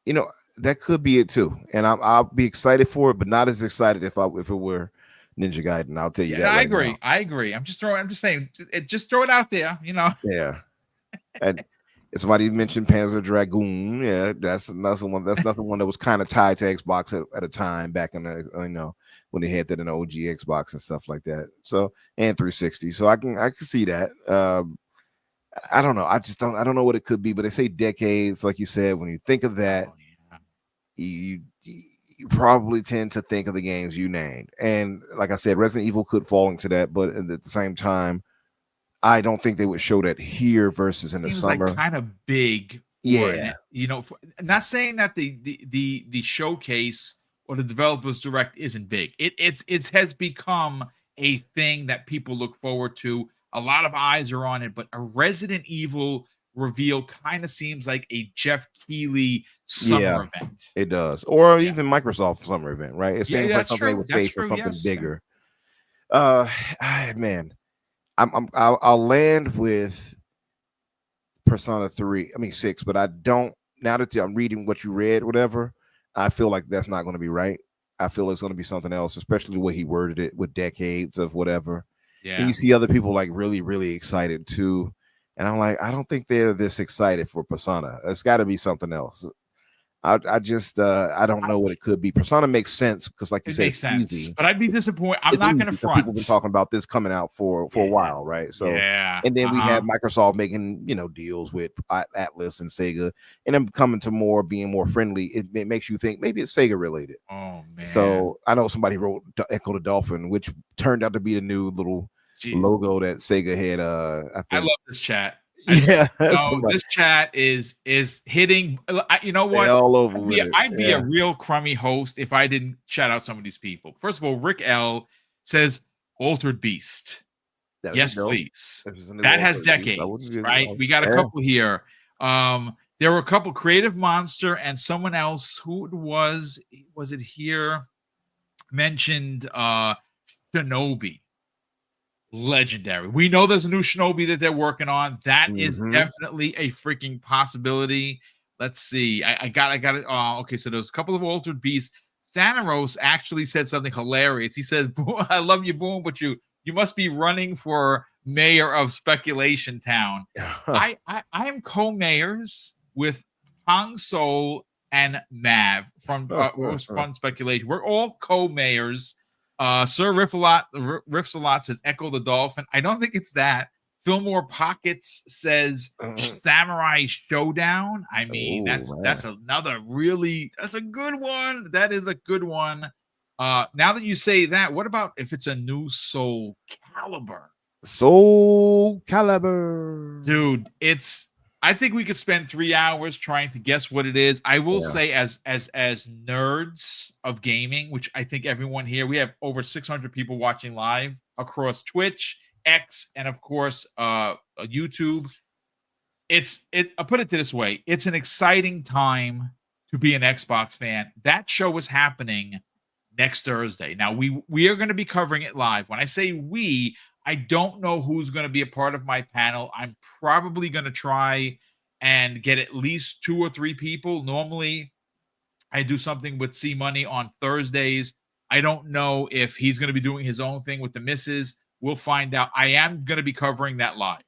You know, that could be it too, and I'll be excited for it, but not as excited if it were Ninja Gaiden. I'll tell you that. I agree. Now. I agree. I'm just saying. Just throw it out there. You know. Yeah. And somebody mentioned Panzer Dragoon. Yeah, that's another one. That's another one that was kind of tied to Xbox at a time back in the when they had that in the OG Xbox and stuff like that. So and 360. So I can see that. I don't know. I don't know what it could be, but they say decades, like you said. When you think of that, you probably tend to think of the games you named. And like I said, Resident Evil could fall into that, but at the same time, I don't think they would show that here versus in the summer. Like kind of big. Yeah. Not saying that the showcase or the developers direct isn't big. It has become a thing that people look forward to. A lot of eyes are on it, but a Resident Evil reveal kind of seems like a Jeff Keighley summer event. It does, or even Microsoft summer event, right? It seems like something they would say for something bigger. Man, I'll land with Persona 6, but I don't. Now that I'm reading what you read, whatever, I feel like that's not going to be right. I feel it's going to be something else, especially the way he worded it with decades of whatever. Yeah. And you see other people like really, really excited too. And I'm like, I don't think they're this excited for Persona. It's got to be something else. I don't know what it could be. Persona makes sense because, like you said, it's easy. But I'd be disappointed. I'm not going to front. People have been talking about this coming out for a while, right? So, and then we have Microsoft making deals with Atlas and Sega, and them coming to being more friendly. It makes you think maybe it's Sega related. Oh man! So I know somebody wrote Echo the Dolphin, which turned out to be the new little logo that Sega had. I love this chat. Yeah, this chat is hitting. You know what? All over I'd be a real crummy host if I didn't shout out some of these people. First of all, Rick L says Altered Beast. Yes, please. That has decades, right? We got a couple here. There were a couple, Creative Monster and someone else. Who was it here? Mentioned Shinobi. Legendary. We know there's a new Shinobi that they're working on. That is definitely a freaking possibility. Let's see. I got it. Okay, so there's a couple of Altered Beasts. Thanaros actually said something hilarious. He says, I love you, Boom, but you must be running for mayor of Speculation Town. I am co-mayors with Hong Soul and Mav from Fun Speculation. We're all co-mayors. Sir Riffs a lot says Echo the Dolphin. I don't think it's that. Fillmore Pockets says Samurai Showdown. I mean, that's another that's a good one. That is a good one. Now that you say that, what about if it's a new Soul Calibur? Soul Calibur. Dude, I think we could spend 3 hours trying to guess what it is. I will say, as nerds of gaming, which I think everyone here, we have over 600 people watching live across Twitch, X, and of course YouTube. I'll put it this way: it's an exciting time to be an Xbox fan. That show is happening next Thursday. Now we are going to be covering it live. When I say we, I don't know who's going to be a part of my panel. I'm probably going to try and get at least 2 or 3 people. Normally, I do something with C Money on Thursdays. I don't know if he's going to be doing his own thing with the misses. We'll find out. I am going to be covering that live.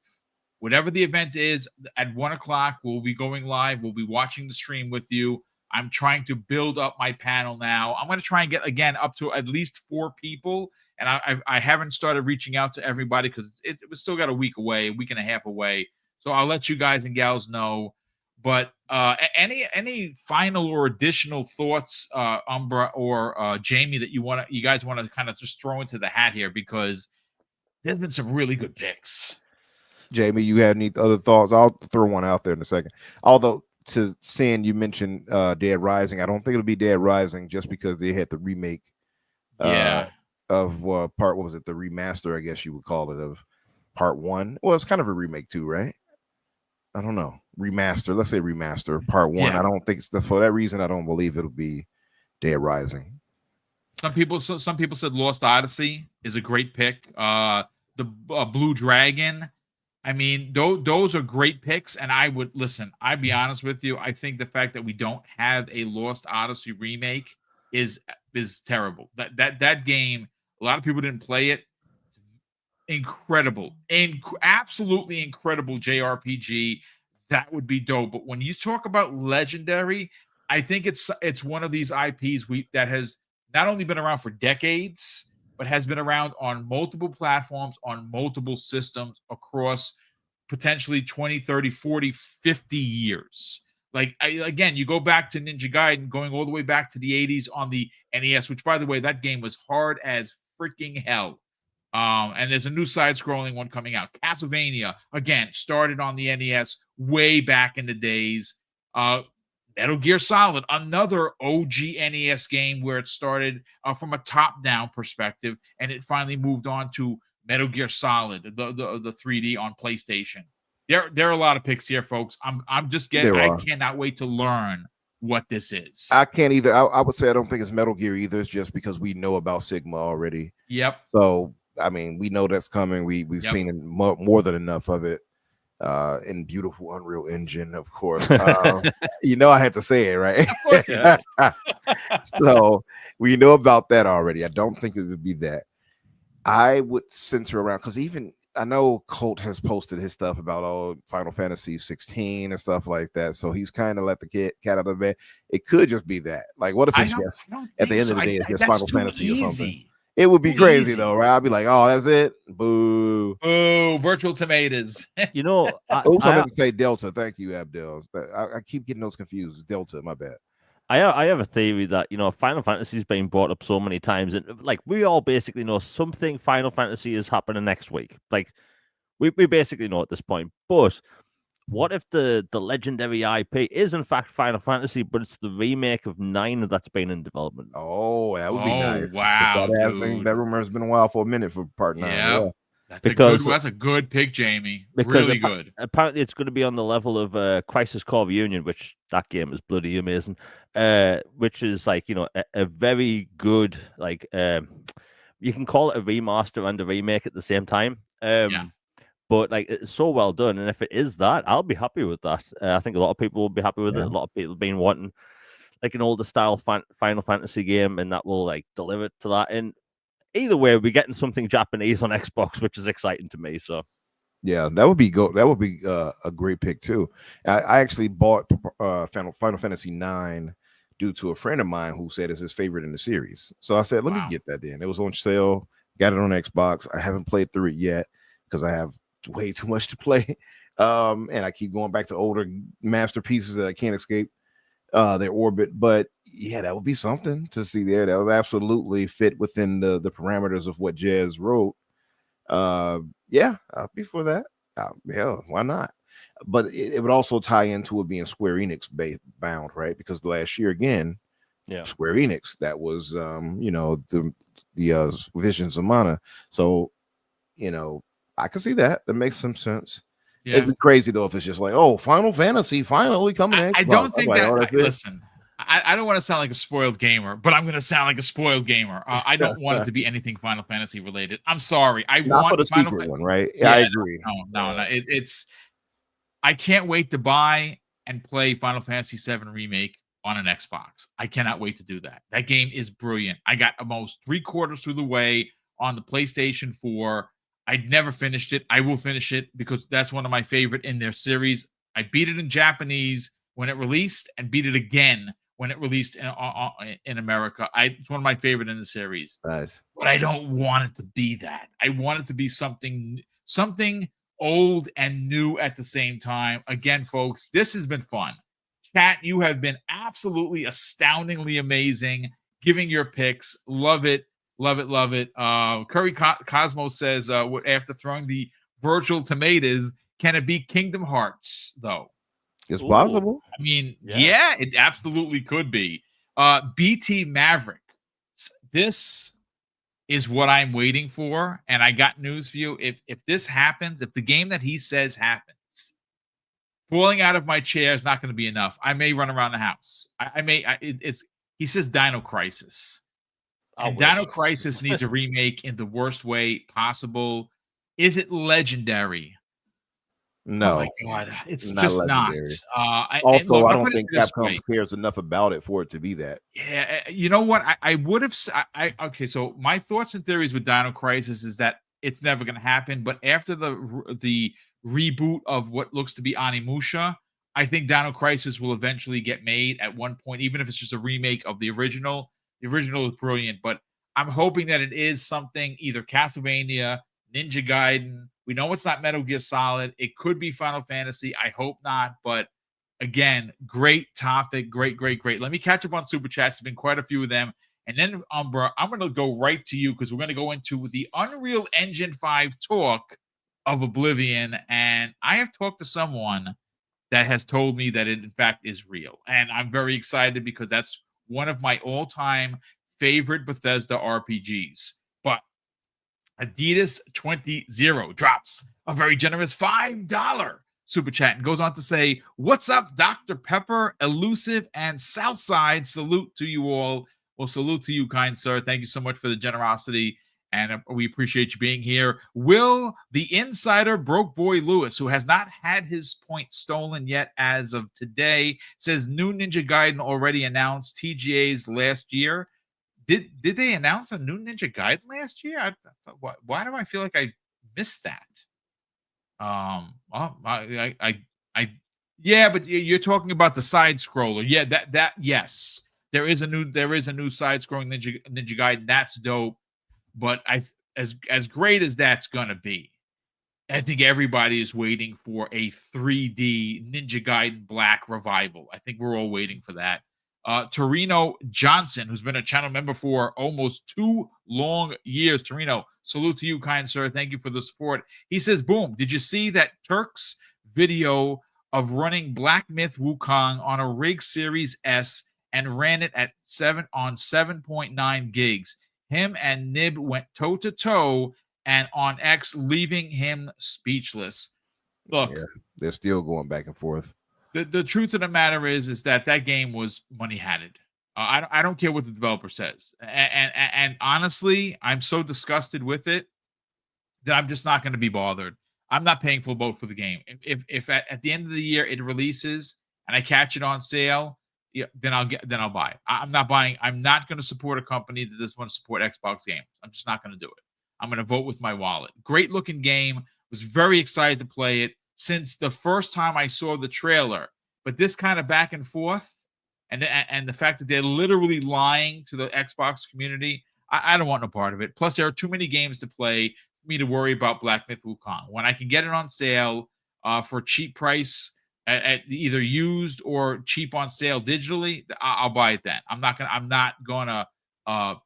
Whatever the event is, at 1 o'clock, we'll be going live. We'll be watching the stream with you. I'm trying to build up my panel now. I'm going to try and get, again, up to at least 4 people. and I haven't started reaching out to everybody because it was still got a week away, a week and a half away. So I'll let you guys and gals know. But any final or additional thoughts, Umbra or Jamie, that you guys want to kind of just throw into the hat here, because there's been some really good picks. Jamie, you have any other thoughts? I'll throw one out there in a second. Although, to seeing you mentioned Dead Rising, I don't think it'll be Dead Rising just because they had the remake of part, what was it, the remaster, I guess you would call it, of part 1. Well, it's kind of a remake too, right? I don't know. Remaster, let's say remaster, part 1. Yeah. I don't think for that reason, I don't believe it'll be Dead Rising. Some people said Lost Odyssey is a great pick. The Blue Dragon. I mean, those are great picks, and I would listen. I'd be honest with you. I think the fact that we don't have a Lost Odyssey remake is terrible. That game, a lot of people didn't play it. Incredible, absolutely incredible JRPG. That would be dope. But when you talk about legendary, I think it's one of these IPs that has not only been around for decades, but has been around on multiple platforms, on multiple systems across potentially 20, 30, 40, 50 years. Like, again, you go back to Ninja Gaiden, going all the way back to the 80s on the NES, which, by the way, that game was hard as freaking hell. And there's a new side-scrolling one coming out. Castlevania, again, started on the NES way back in the days. Metal Gear Solid, another OG NES game where it started from a top-down perspective, and it finally moved on to Metal Gear Solid, the 3D on PlayStation. There are a lot of picks here, folks. I cannot wait to learn what this is. I can't either. I would say I don't think it's Metal Gear either. It's just because we know about Sigma already. Yep. So I mean, we know that's coming. We've seen it more than enough of it. In beautiful Unreal Engine, of course. You know, I had to say it, right? Of course. So we know about that already. I don't think it would be that. I would center around, because even I know Colt has posted his stuff about Final Fantasy 16 and stuff like that. So he's kind of let the cat out of the bed. It could just be that. Like, what if it's just at the end of the day, it's just Final Fantasy or something? It would be crazy though, right? I'd be like, oh, that's it. Boo. Boo. Virtual tomatoes. You know, I meant to say Delta. Thank you, Abdel. I keep getting those confused. It's Delta, my bad. I have a theory that, you know, Final Fantasy's been brought up so many times, and like we all basically know something Final Fantasy is happening next week. Like we basically know at this point. But what if the legendary IP is in fact Final Fantasy, but it's the remake of 9 that's been in development? Oh, that would be nice. Wow, that rumor has been a while for a minute for part 9. Yeah. That's a good pick, Jamie. Really good. Apparently, it's going to be on the level of Crisis Core Reunion, which that game is bloody amazing. Which is like, you know, a very good, like, you can call it a remaster and a remake at the same time. But like, it's so well done, and if it is that, I'll be happy with that. I think a lot of people will be happy with it. A lot of people have been wanting like an older style Final Fantasy game, and that will like deliver to that. And either way, we're getting something Japanese on Xbox, which is exciting to me. So, yeah, that would be That would be a great pick too. I actually bought Final Fantasy 9 due to a friend of mine who said it's his favorite in the series. So I said, let me get that then. It was on sale. Got it on Xbox. I haven't played through it yet because I have way too much to play. And I keep going back to older masterpieces that I can't escape their orbit. But yeah, that would be something to see there. That would absolutely fit within the parameters of what Jez wrote. Yeah, I'll be for that. Yeah, why not? But it would also tie into it being Square Enix bound, right? Because last year again, Square Enix, that was you know, the Visions of Mana. So, you know, I can see that. That makes some sense. Yeah. It'd be crazy though if it's just like, oh, Final Fantasy finally coming in. I don't think listen, I don't want to sound like a spoiled gamer, but I'm going to sound like a spoiled gamer. I don't want it to be anything Final Fantasy related. I'm sorry. I want the Final Fantasy one, right? Yeah, I agree. No. It's. I can't wait to buy and play Final Fantasy VII Remake on an Xbox. I cannot wait to do that. That game is brilliant. I got almost 3/4 through the way on the PlayStation 4. I'd never finished it. I will finish it because that's one of my favorite in their series. I beat it in Japanese when it released and beat it again when it released in America. It's one of my favorite in the series. Nice. But I don't want it to be that. I want it to be something old and new at the same time. Again, folks, this has been fun. Chat, you have been absolutely astoundingly amazing, giving your picks. Love it. Love it. Love it. Curry Cosmos says, after throwing the virtual tomatoes, can it be Kingdom Hearts, though? It's possible. I mean, yeah, it absolutely could be. BT Maverick. This is what I'm waiting for, and I got news for you. If this happens, if the game that he says happens, falling out of my chair is not going to be enough. I may run around the house. He says Dino Crisis. And Dino Crisis needs a remake in the worst way possible. Is it legendary? No. Oh my God. It's just legendary. not. Also, I don't think Capcom cares enough about it for it to be that. Yeah. You know what? I would have. Okay. So my thoughts and theories with Dino Crisis is that it's never going to happen. But after the reboot of what looks to be Onimusha, I think Dino Crisis will eventually get made at one point, even if it's just a remake of the original. The original is brilliant, but I'm hoping that it is something either Castlevania, Ninja Gaiden. We know it's not Metal Gear Solid. It could be Final Fantasy. I hope not, but again, great topic. Great. Let me catch up on Super Chats. There's been quite a few of them. And then, Umbra, I'm going to go right to you because we're going to go into the Unreal Engine 5 talk of Oblivion. And I have talked to someone that has told me that it, in fact, is real. And I'm very excited because that's one of my all-time favorite Bethesda RPGs. But Adidas 20 drops a very generous $5 super chat and goes on to say, "What's up, Dr. Pepper, Elusive, and Southside? Salute to you all." Well, salute to you, kind sir. Thank you so much for the generosity, and we appreciate you being here. Will the insider Broke Boy Lewis, who has not had his point stolen yet as of today, says new Ninja Gaiden already announced TGA's last year. Did they announce a new Ninja Gaiden last year? Why do I feel like I missed that? Yeah, but you're talking about the side scroller. Yeah, that yes, there is a new side scrolling Ninja Gaiden. That's dope. But as great as that's gonna be, I think everybody is waiting for a 3D Ninja Gaiden Black revival. I think we're all waiting for that. Torino Johnson, who's been a channel member for almost 2 long years. Torino, salute to you, kind sir. Thank you for the support. He says, "Boom, did you see that Turk's video of running Black Myth Wukong on a Rig Series S and ran it at 7.9 gigs? Him and Nib went toe-to-toe and on X, leaving him speechless." Look, yeah, they're still going back and forth. The truth of the matter is that game was money hatted. I don't care what the developer says, and honestly, I'm so disgusted with it that I'm just not going to be bothered. I'm not paying full boat for the game. If at the end of the year it releases and I catch it on sale, yeah, then I'll buy it. I'm not buying. I'm not going to support a company that doesn't want to support Xbox games. I'm just not going to do it. I'm going to vote with my wallet. Great looking game. Was very excited to play it since the first time I saw the trailer. But this kind of back and forth and the fact that they're literally lying to the Xbox community, I don't want no part of it. Plus, there are too many games to play for me to worry about Black Myth Wukong. When I can get it on sale for a cheap price, at either used or cheap on sale digitally, I'll buy it then. I'm not gonna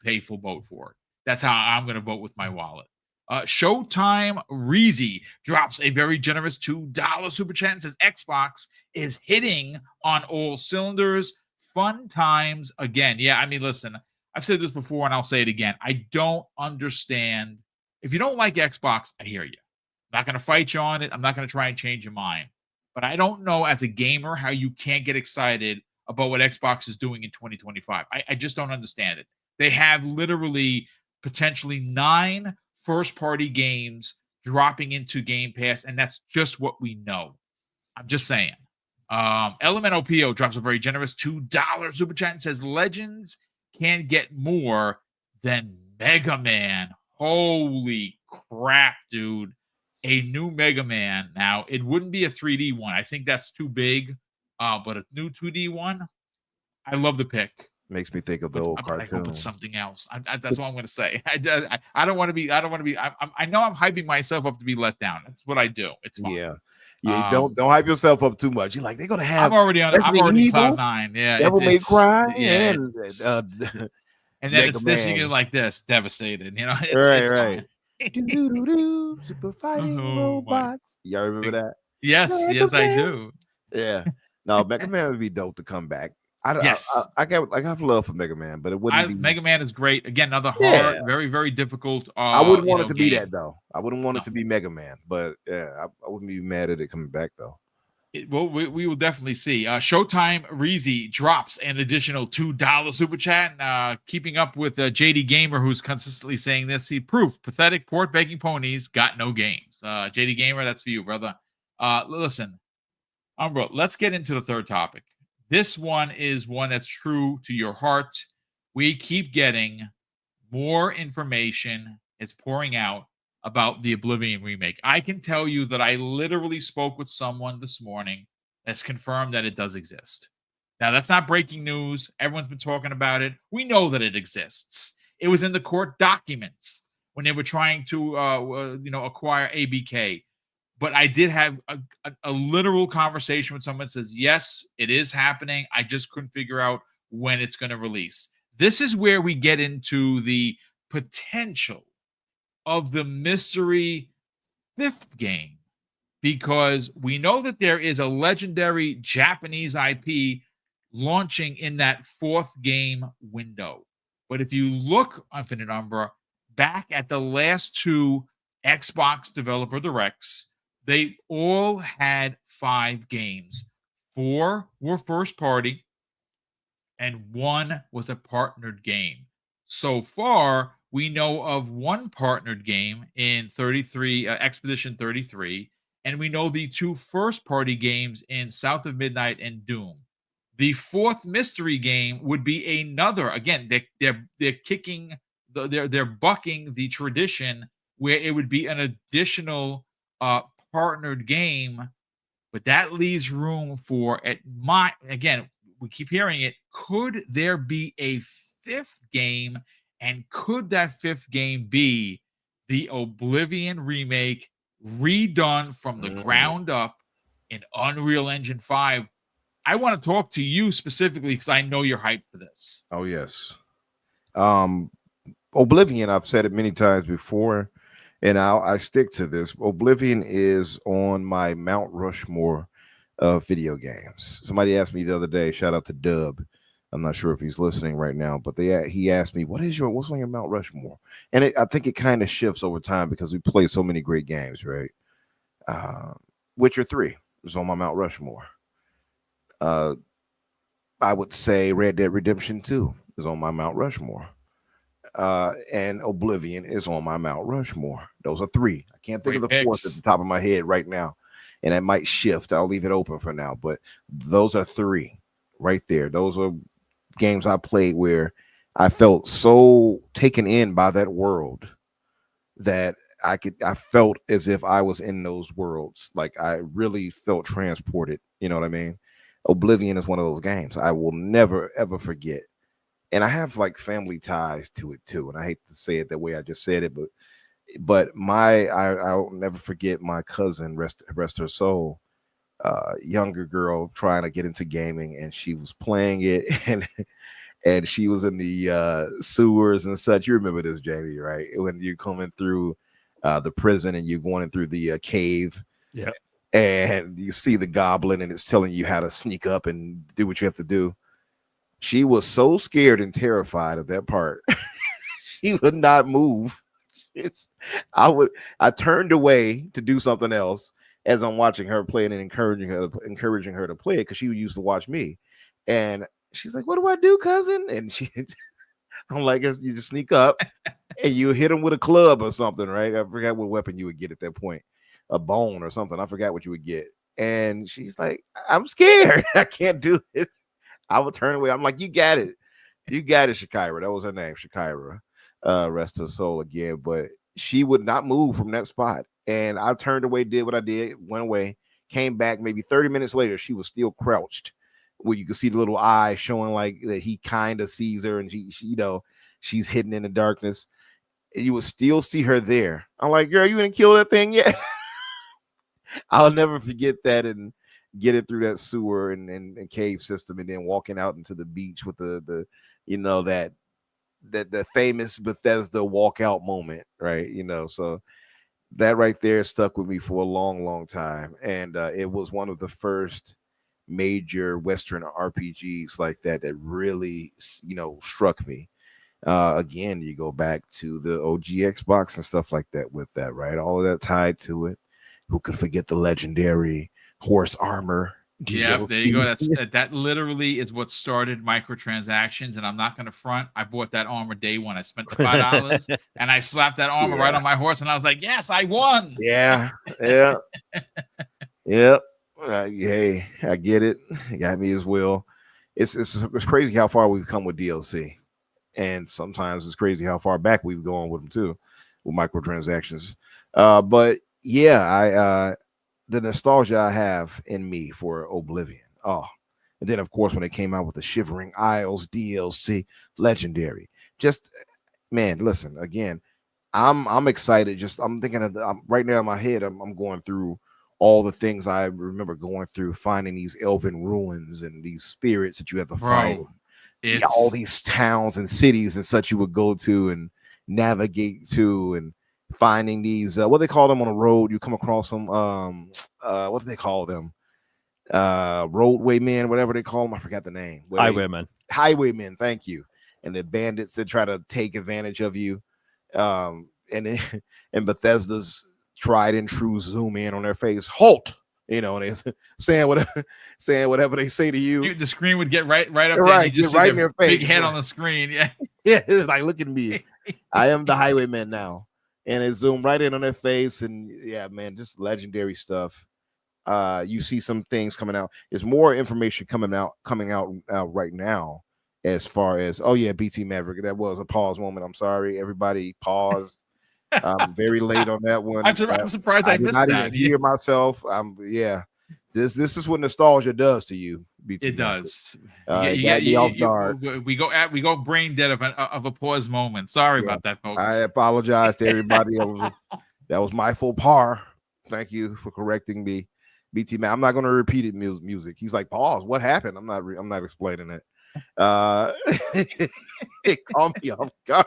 pay full boat for it. That's how I'm gonna vote with my wallet. Showtime Reezy drops a very generous $2 super chat and says Xbox is hitting on all cylinders. Fun times again. Yeah, I mean, listen, I've said this before and I'll say it again. I don't understand. If you don't like Xbox, I hear you. I'm not going to fight you on it. I'm not going to try and change your mind. But I don't know as a gamer how you can't get excited about what Xbox is doing in 2025. I just don't understand it. They have literally potentially 9 first-party games dropping into Game Pass, and that's just what we know. I'm just saying. Elemental PO drops a very generous $2 super chat and says, "Legends can get more than Mega Man." Holy crap, dude. A new Mega Man. Now, it wouldn't be a 3D one. I think that's too big. But a new 2D one, I love the pick. Makes me think of the old I hope cartoon. it's something else. That's all I'm going to say. I don't want to be. I don't want to be. I know I'm hyping myself up to be let down. That's what I do. It's fine. Yeah. Don't hype yourself up too much. You're like, they're gonna have. I'm already in cloud 9. Yeah, Devil May Cry, yeah, and and then Mega it's this. You Man. get like this, devastated. You know, right. fine. Super fighting Oh, my. robots. Y'all remember that? Yes, I do. Yeah. No, Mega Man would be dope to come back. I have love for Mega Man, but it wouldn't be. Mega Man is great. Again, another hard, very, very difficult. I wouldn't want it to game. be that though. I wouldn't want it to be Mega Man, but yeah, I wouldn't be mad at it coming back though. We will definitely see. Showtime Reezy drops an additional $2 super chat. Keeping up with JD Gamer, who's consistently saying this. Proof pathetic port begging ponies got no games. JD Gamer, that's for you, brother. Listen, Umbro, let's get into the third topic. This one is one that's true to your heart. We keep getting more information. It's pouring out about the Oblivion remake. I can tell you that I literally spoke with someone this morning that's confirmed that it does exist. Now, that's not breaking news. Everyone's been talking about it. We know that it exists. It was in the court documents when they were trying to acquire ABK. But I did have a literal conversation with someone that says, yes, it is happening. I just couldn't figure out when it's going to release. This is where we get into the potential of the mystery 5th game, because we know that there is a legendary Japanese IP launching in that 4th game window. But if you look, Infinite Umbra, back at the last 2 Xbox Developer Directs, they all had 5 games. 4 were first party, and 1 was a partnered game. So far, we know of 1 partnered game in Expedition 33, and we know the 2 first-party games in South of Midnight and Doom. The 4th mystery game would be another. Again, they're kicking, they're bucking the tradition where it would be an additional partnered game, but that leaves room for again, we keep hearing it. Could there be a 5th game? And could that 5th game be the Oblivion remake redone from the ground up in Unreal Engine 5? I want to talk to you specifically because I know you're hyped for this. Oh, yes. Oblivion, I've said it many times before, and I stick to this. Oblivion is on my Mount Rushmore of video games. Somebody asked me the other day, shout out to Dub. I'm not sure if he's listening right now, but he asked me, what's on your Mount Rushmore? And I think it kind of shifts over time because we play so many great games, right? Witcher 3 is on my Mount Rushmore. I would say Red Dead Redemption 2 is on my Mount Rushmore. And Oblivion is on my Mount Rushmore. Those are 3. I can't think of the 4th at the top of my head right now. And that might shift. I'll leave it open for now. But those are 3 right there. Those are games I played where I felt so taken in by that world that I felt as if I was in those worlds. Like I really felt transported. You know what I mean? Oblivion is one of those games I will never, ever forget. And I have like family ties to it too. And I hate to say it that way I just said it, but I'll never forget my cousin, rest her soul, younger girl trying to get into gaming, and she was playing it and she was in the sewers and such. You remember this, Jamie, right? When you're coming through the prison and you're going through the cave. Yeah. And you see the goblin and it's telling you how to sneak up and do what you have to do. She was so scared and terrified of that part. She would not move. I turned away to do something else as I'm watching her play and encouraging her to play it because she used to watch me. And she's like, "What do I do, cousin?" And I'm like, "You just sneak up and you hit him with a club or something, right?" I forgot what weapon you would get at that point, a bone or something. I forgot what you would get. And she's like, "I'm scared. I can't do it." I would turn away. I'm like, "You got it. You got it, Shakira." That was her name, Shakira. Rest her soul again. But she would not move from that spot. And I turned away, did what I did, went away, came back. Maybe 30 minutes later, she was still crouched where you can see the little eye showing like that he kind of sees her, and she she's hidden in the darkness, and you would still see her there. I'm like, girl, you didn't kill that thing yet? I'll never forget that, and getting through that sewer and cave system, and then walking out into the beach with the that the famous Bethesda walkout moment, right? So that right there stuck with me for a long, long time, and it was one of the first major Western RPGs like that really, struck me. Again, you go back to the OG Xbox and stuff like that with that, right? All of that tied to it. Who could forget the legendary horse armor? Yeah, there you go. That literally is what started microtransactions, and I'm not going to front. I bought that armor day one. I spent the $5, and I slapped that armor right on my horse, and I was like, "Yes, I won!" Yeah. Hey, I get it. You got me as well. It's crazy how far we've come with DLC, and sometimes it's crazy how far back we've gone with them too, with microtransactions. But yeah, the nostalgia I have in me for Oblivion. Oh, and then of course when it came out with the Shivering Isles DLC, legendary. Just man, listen again. I'm excited. I'm thinking of right now in my head. I'm going through all the things I remember going through, finding these elven ruins and these spirits that you have to find. All these towns and cities and such you would go to and navigate to, and finding these what they call them on the road. You come across them. What do they call them? Roadway men, whatever they call them. I forgot the name. Highwaymen. Highwaymen. Thank you. And the bandits that try to take advantage of you. And Bethesda's tried and true zoom in on their face. Halt. And they saying whatever they say to you. The screen would get right up there. Right, and you just right in their face. Big head on the screen. Yeah. Yeah. It's like, look at me. I am the highwayman now. And it zoomed right in on their face. And yeah, man, just legendary stuff. You see some things coming out. There's more information coming out right now, as far as BT Maverick. That was a pause moment. I'm sorry, everybody. Pause. I'm very late on that one. I'm surprised I missed that. Even hear myself. This is what nostalgia does to you. BT it Maverick. Does. We go brain dead of a pause moment. Sorry about that, folks. I apologize to everybody. That was my faux pas. Thank you for correcting me, BT Man. I'm not going to repeat it. Music. He's like, pause. What happened? I'm not explaining it. It caught me off guard.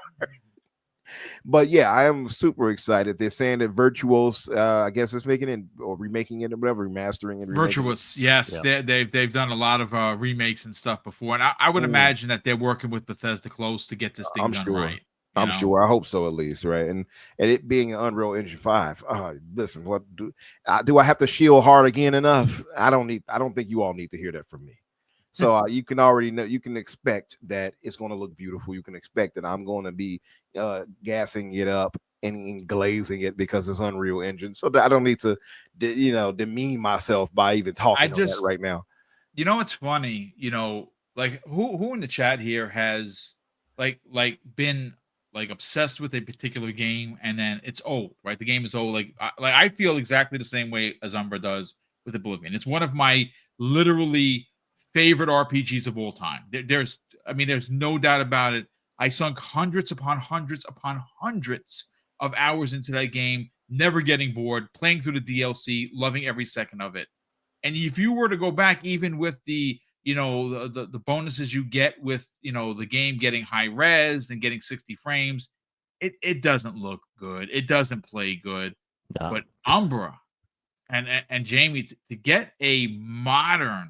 But yeah, I am super excited. They're saying that Virtuos, I guess, is making it or remaking it or whatever, remastering it. Virtuos, yes, yeah. They've done a lot of remakes and stuff before, and I would imagine that they're working with Bethesda close to get this thing done right. I'm sure. I hope so, at least, right? And it being an Unreal Engine 5. Listen, what do I have to shield hard again enough? I don't think you all need to hear that from me. So you can already know, you can expect that it's going to look beautiful. You can expect that I'm going to be gassing it up and glazing it because it's Unreal Engine. So I don't need to, demean myself by even talking about that right now. You know, it's funny, like who in the chat here has like been like obsessed with a particular game and then it's old, right? The game is old. Like I feel exactly the same way as Umbra does with Oblivion. It's one of my literally favorite RPGs of all time. There's no doubt about it. I sunk hundreds upon hundreds upon hundreds of hours into that game, never getting bored, playing through the DLC, loving every second of it. And if you were to go back, even with the the bonuses you get with the game getting high res and getting 60 frames, it doesn't look good. It doesn't play good. No. But Umbra and Jamie to get a modern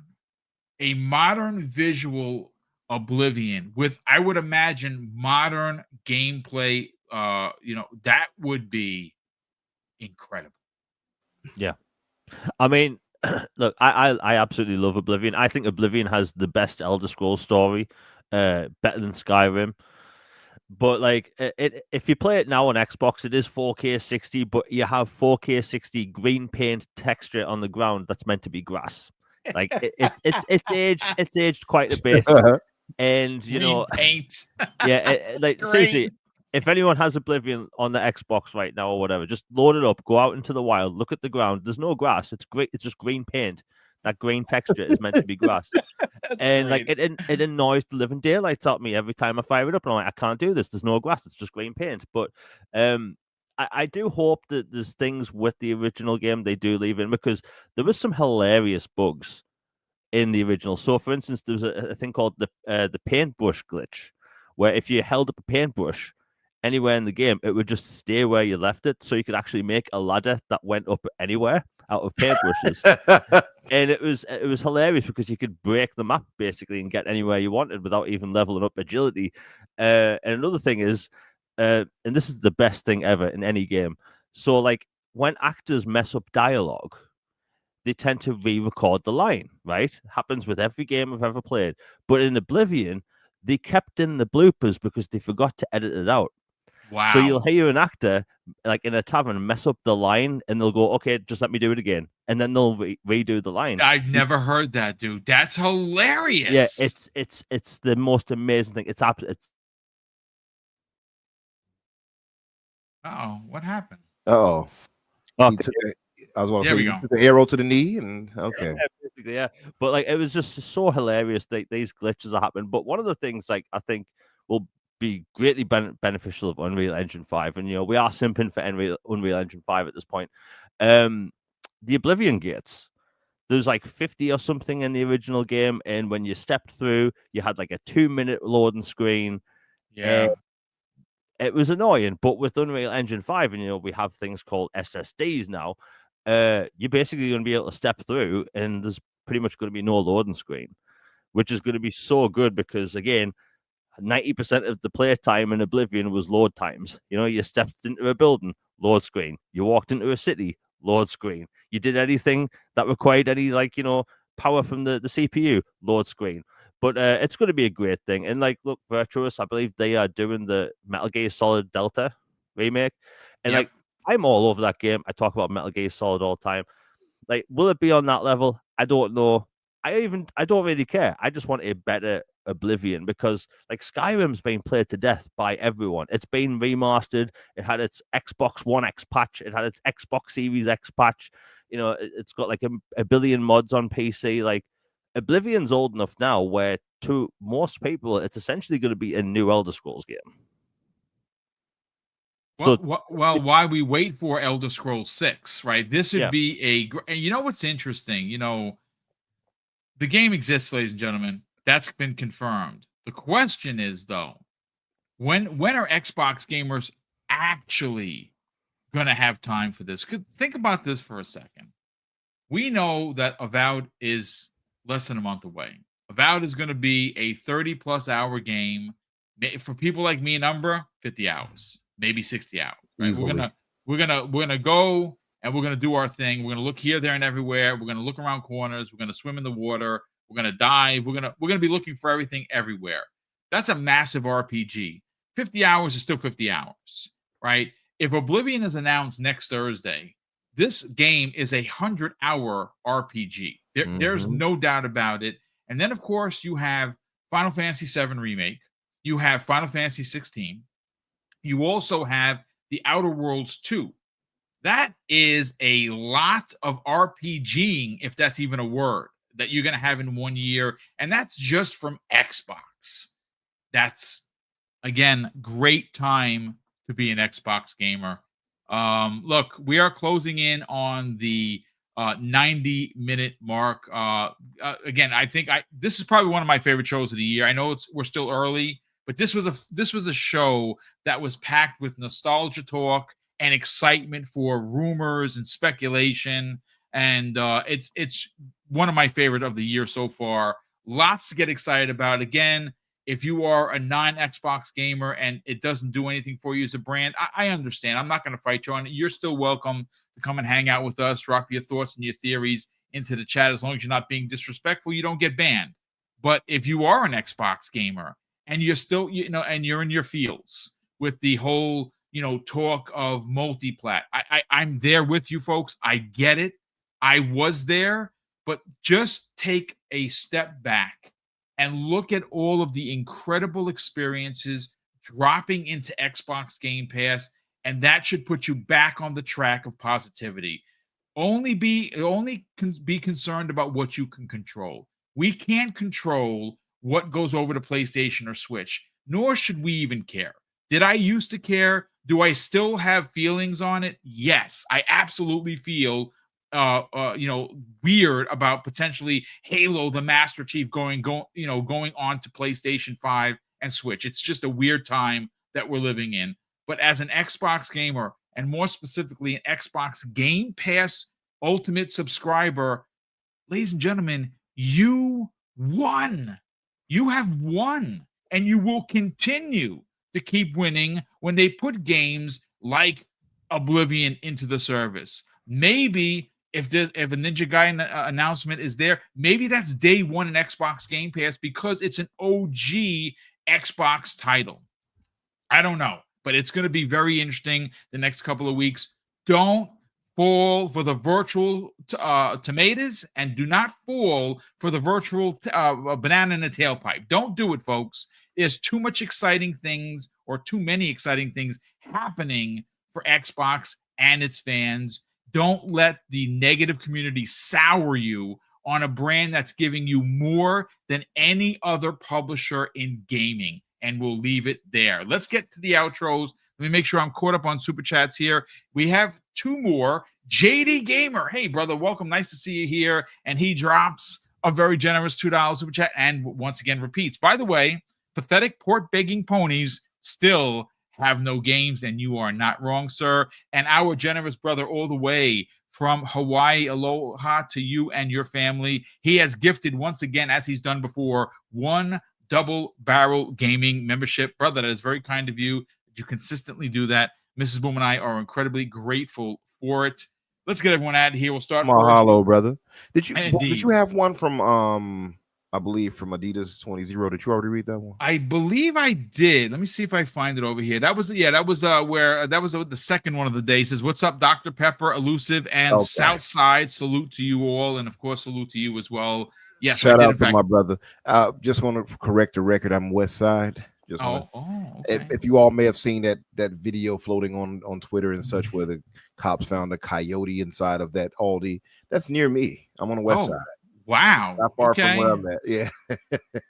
visual Oblivion with, I would imagine, modern gameplay, that would be incredible. Yeah. I mean, look, I absolutely love Oblivion. I think Oblivion has the best Elder Scrolls story, better than Skyrim. But like, if you play it now on Xbox, it is 4K 60, but you have 4K 60 green paint texture on the ground that's meant to be grass. Like it's aged quite a bit, and green paint. Yeah, seriously, if anyone has Oblivion on the Xbox right now or whatever, just load it up, go out into the wild, look at the ground. There's no grass. It's great. It's just green paint. That green texture is meant to be grass. And like it annoys the living daylights out of me every time I fire it up. And I'm like, I can't do this. There's no grass. It's just green paint. But I do hope that there's things with the original game they do leave in, because there was some hilarious bugs in the original. So, for instance, there was a thing called the paintbrush glitch, where if you held up a paintbrush anywhere in the game, it would just stay where you left it. So you could actually make a ladder that went up anywhere out of paintbrushes. And it was hilarious because you could break the map basically and get anywhere you wanted without even leveling up agility. And another thing is, and this is the best thing ever in any game. So, like, when actors mess up dialogue, they tend to re-record the line, right? Happens with every game I've ever played. But in Oblivion, they kept in the bloopers because they forgot to edit it out. Wow. So you'll hear an actor, like in a tavern, mess up the line, and they'll go, okay, just let me do it again. And then they'll redo the line. I've never heard that, dude. That's hilarious. Yeah, it's the most amazing thing. It's Uh-oh, what happened? Oh. okay. I was going to There say, we you go. took the arrow to the knee, and okay. Yeah, basically, yeah. But like, it was just so hilarious that these glitches that happen. But one of the things, like, I think will be greatly beneficial of Unreal Engine 5, and we are simping for Unreal Engine 5 at this point. The Oblivion gates. There's like 50 or something in the original game, and when you stepped through, you had like a 2-minute loading screen. Yeah. It was annoying, but with Unreal Engine 5, and we have things called SSDs now, you're basically going to be able to step through, and there's pretty much going to be no loading screen, which is going to be so good because, again, 90% of the play time in Oblivion was load times. You stepped into a building, load screen. You walked into a city, load screen. You did anything that required any, power from the CPU, load screen. But it's going to be a great thing. And, look, Virtuous, I believe they are doing the Metal Gear Solid Delta remake. And, Yep. I'm all over that game. I talk about Metal Gear Solid all the time. Will it be on that level? I don't know. I don't really care. I just want a better Oblivion because, Skyrim's been played to death by everyone. It's been remastered. It had its Xbox One X patch. It had its Xbox Series X patch. It's got a billion mods on PC. Oblivion's old enough now where to most people, it's essentially going to be a new Elder Scrolls game. Well, while we wait for Elder Scrolls 6, right? This would be and you know what's interesting? The game exists, ladies and gentlemen. That's been confirmed. The question is, though, when are Xbox gamers actually going to have time for this? Think about this for a second. We know that Avowed is less than a month away. Avowed is going to be a 30-plus hour game. For people like me and Umbra, 50 hours, maybe 60 hours. Right? We're gonna go and we're gonna do our thing. We're gonna look here, there, and everywhere. We're gonna look around corners. We're gonna swim in the water. We're gonna dive. We're gonna be looking for everything everywhere. That's a massive RPG. 50 hours is still 50 hours, right? If Oblivion is announced next Thursday, this game is 100-hour RPG. There's no doubt about it. And then, of course, you have Final Fantasy VII Remake. You have Final Fantasy 16. You also have The Outer Worlds 2. That is a lot of RPGing, if that's even a word, that you're going to have in 1 year. And that's just from Xbox. That's, again, great time to be an Xbox gamer. Look, we are closing in on the 90-minute mark. Again, I think this is probably one of my favorite shows of the year. I know we're still early, but this was a show that was packed with nostalgia talk and excitement for rumors and speculation, and it's one of my favorite of the year so far. Lots to get excited about. Again, if you are a non-Xbox gamer and it doesn't do anything for you as a brand, I understand. I'm not going to fight you on it. You're still welcome to come and hang out with us, drop your thoughts and your theories into the chat. As long as you're not being disrespectful, you don't get banned. But if you are an Xbox gamer and you're still, and you're in your fields with the whole, talk of multi-plat, I'm there with you folks. I get it. I was there, but just take a step back and look at all of the incredible experiences dropping into Xbox Game Pass, and that should put you back on the track of positivity. Only be concerned about what you can control. We can't control what goes over to PlayStation or Switch, nor should we even care. Did I used to care? Do I still have feelings on it? Yes, I absolutely feel weird about potentially Halo the Master Chief going on to PlayStation 5 and Switch. It's just a weird time that we're living in. But as an Xbox gamer, and more specifically an Xbox Game Pass Ultimate subscriber, ladies and gentlemen, you won. You have won, and you will continue to keep winning when they put games like Oblivion into the service. Maybe if a Ninja Gaiden announcement is there, maybe that's day one in Xbox Game Pass because it's an OG Xbox title. I don't know, but it's going to be very interesting the next couple of weeks. Don't fall for the virtual tomatoes, and do not fall for the virtual banana in the tailpipe. Don't do it, folks. There's too many exciting things happening for Xbox and its fans. Don't let the negative community sour you on a brand that's giving you more than any other publisher in gaming. And we'll leave it there. Let's get to the outros. Let me make sure I'm caught up on super chats here. We have two more. JD Gamer. Hey, brother, welcome. Nice to see you here. And he drops a very generous $2 super chat and once again repeats. By the way, pathetic port begging ponies still have no games, and you are not wrong, sir. And our generous brother all the way from Hawaii, aloha to you and your family. He has gifted once again, as he's done before, one Double Barrel Gaming membership. Brother, that is very kind of you. You consistently do that. Mrs. Boom and I are incredibly grateful for it. Let's get everyone out of here. We'll start. Mahalo, brother. Did you have one from I believe from Adidas 20. Did you already read that one? I believe I did. Let me see if I find it over here. That was the second one of the day. It says, "What's up, Dr. Pepper, Elusive, and Southside? Salute to you all, and of course, salute to you as well." Yes, shout out to my brother. Just want to correct the record. I'm West Side. Okay. If you all may have seen that video floating on Twitter and such, where the cops found a coyote inside of that Aldi. That's near me. I'm on the West Side. Wow. Not far from where I'm at. Yeah.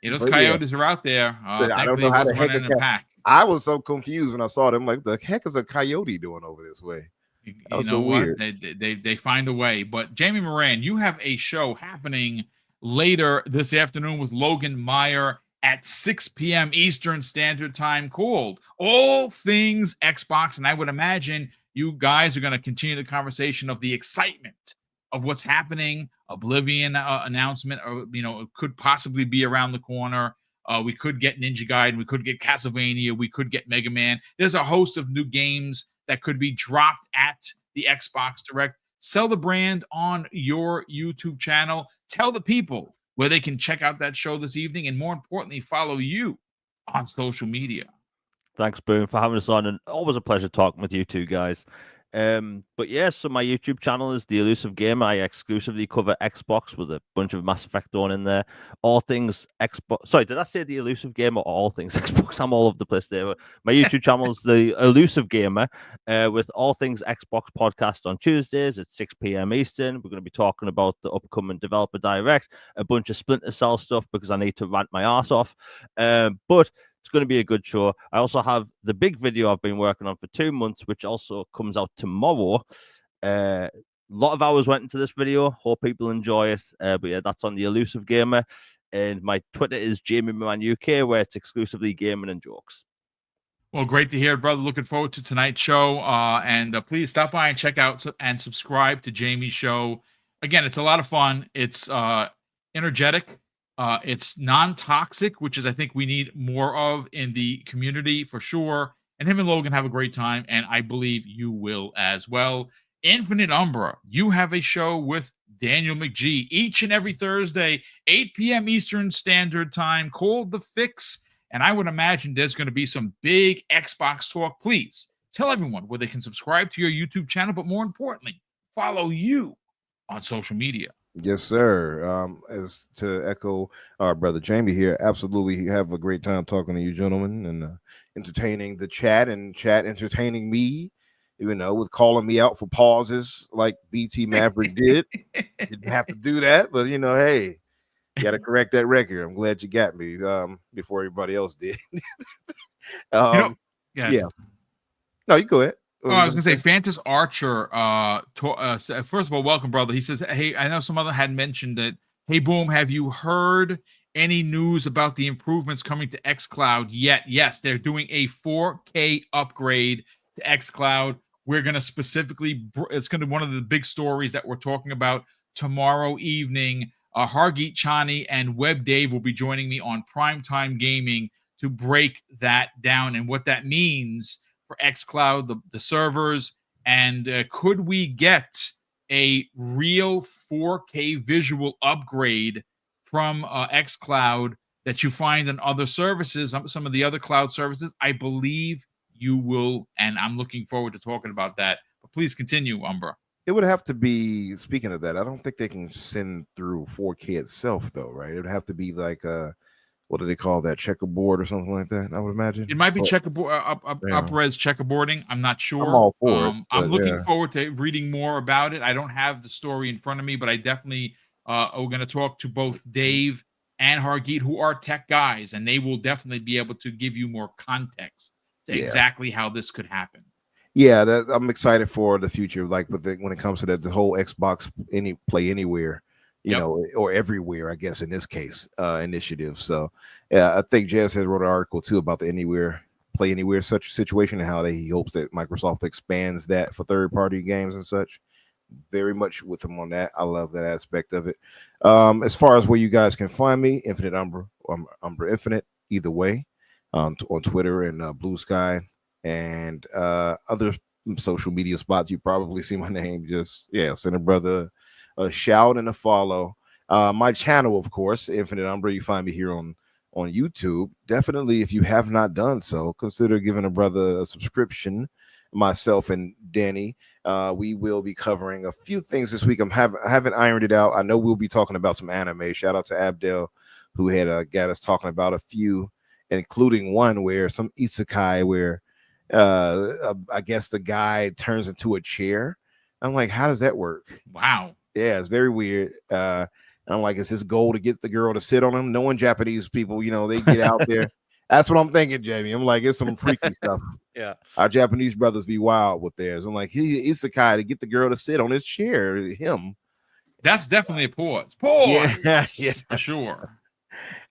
Those coyotes are out there. I don't know how the heck I was so confused when I saw them. Like, the heck is a coyote doing over this way? That was so weird. They find a way. But Jamie Moran, you have a show happening later this afternoon with Logan Meyer at 6 p.m. Eastern Standard Time called All Things Xbox. And I would imagine you guys are going to continue the conversation of the excitement of what's happening. Oblivion announcement, or it could possibly be around the corner. We could get Ninja Gaiden, we could get Castlevania, we could get Mega Man. There's a host of new games that could be dropped at the Xbox Direct. Sell the brand on your YouTube channel. Tell the people where they can check out that show this evening, and more importantly, follow you on social media. Thanks, Boom, for having us on, and always a pleasure talking with you two guys. But yeah, so my YouTube channel is The Elusive Gamer. I exclusively cover Xbox with a bunch of Mass Effect on in there. All things Xbox. Sorry, did I say The Elusive Gamer or all things Xbox? I'm all over the place there. My YouTube channel is The Elusive Gamer, with all things Xbox podcast on Tuesdays at 6 p.m. Eastern. We're going to be talking about the upcoming Developer Direct, a bunch of Splinter Cell stuff because I need to rant my ass off. But it's going to be a good show. I also have the big video I've been working on for 2 months, which also comes out tomorrow. A lot of hours went into this video. Hope people enjoy it. But yeah, that's on The Elusive Gamer. And my Twitter is Jamie Moran UK, where it's exclusively gaming and jokes. Well, great to hear, brother. Looking forward to tonight's show. And please stop by and check out and subscribe to Jamie's show. Again, it's a lot of fun. It's energetic. It's non-toxic, which is I think we need more of in the community for sure. And him and Logan have a great time, and I believe you will as well. Infinite Umbra, you have a show with Daniel McGee each and every Thursday, 8 p.m. Eastern Standard Time, called The Fix. And I would imagine there's going to be some big Xbox talk. Please tell everyone where they can subscribe to your YouTube channel, but more importantly, follow you on social media. Yes, sir. As to echo our brother Jamie here, absolutely have a great time talking to you gentlemen and entertaining the chat and chat entertaining me. with calling me out for pauses like BT Maverick did. Didn't have to do that, but hey, you got to correct that record. I'm glad you got me before everybody else did. Yeah. No, you go ahead. I was gonna say, Fantas Archer. First of all, welcome, brother. He says, "Hey, I know some other had mentioned that. Hey, Boom, have you heard any news about the improvements coming to xCloud yet?" Yes, they're doing a 4K upgrade to xCloud. We're gonna specifically. It's gonna be one of the big stories that we're talking about tomorrow evening. Hargeet Chani and Web Dave will be joining me on Primetime Gaming to break that down and what that means for xCloud, the servers, and could we get a real 4K visual upgrade from xCloud that you find on other services, some of the other cloud services? I believe you will, and I'm looking forward to talking about that. But please continue, Umbra. It would have to be, speaking of that, I don't think they can send through 4K itself, though, right? It would have to be like what do they call that, checkerboard or something like that? I would imagine it might be checkerboard, up-res checkerboarding. I'm not sure. I'm all for it. I'm looking forward to reading more about it. I don't have the story in front of me, but I definitely we're going to talk to both Dave and Hargeet, who are tech guys, and they will definitely be able to give you more context to exactly how this could happen. Yeah, I'm excited for the future. Like when it comes to the whole Xbox Play Anywhere. Or everywhere, I guess, in this case, initiative. So, yeah, I think Jazz has wrote an article too about the Play Anywhere such situation and how he hopes that Microsoft expands that for third-party games and such. Very much with him on that. I love that aspect of it. As far as where you guys can find me, Infinite Umbra, Umbra Infinite, either way, on Twitter and Blue Sky and other social media spots. You probably see my name. Send a brother a shout and a follow. My channel, of course, Infinite Umbra. You find me here on YouTube. Definitely, if you have not done so, consider giving a brother a subscription. Myself and Danny, we will be covering a few things this week. I haven't ironed it out. I know we'll be talking about some anime. Shout out to Abdel, who had got us talking about a few, including one where some isekai where I guess the guy turns into a chair. I'm like, how does that work? Wow. Yeah, it's very weird. I'm like, is his goal to get the girl to sit on him? Knowing Japanese people, they get out there. That's what I'm thinking, Jamie. I'm like, it's some freaky stuff. Yeah. Our Japanese brothers be wild with theirs. I'm like, he's isekai to get the girl to sit on his chair. Him. That's definitely a pause. Yeah, for sure.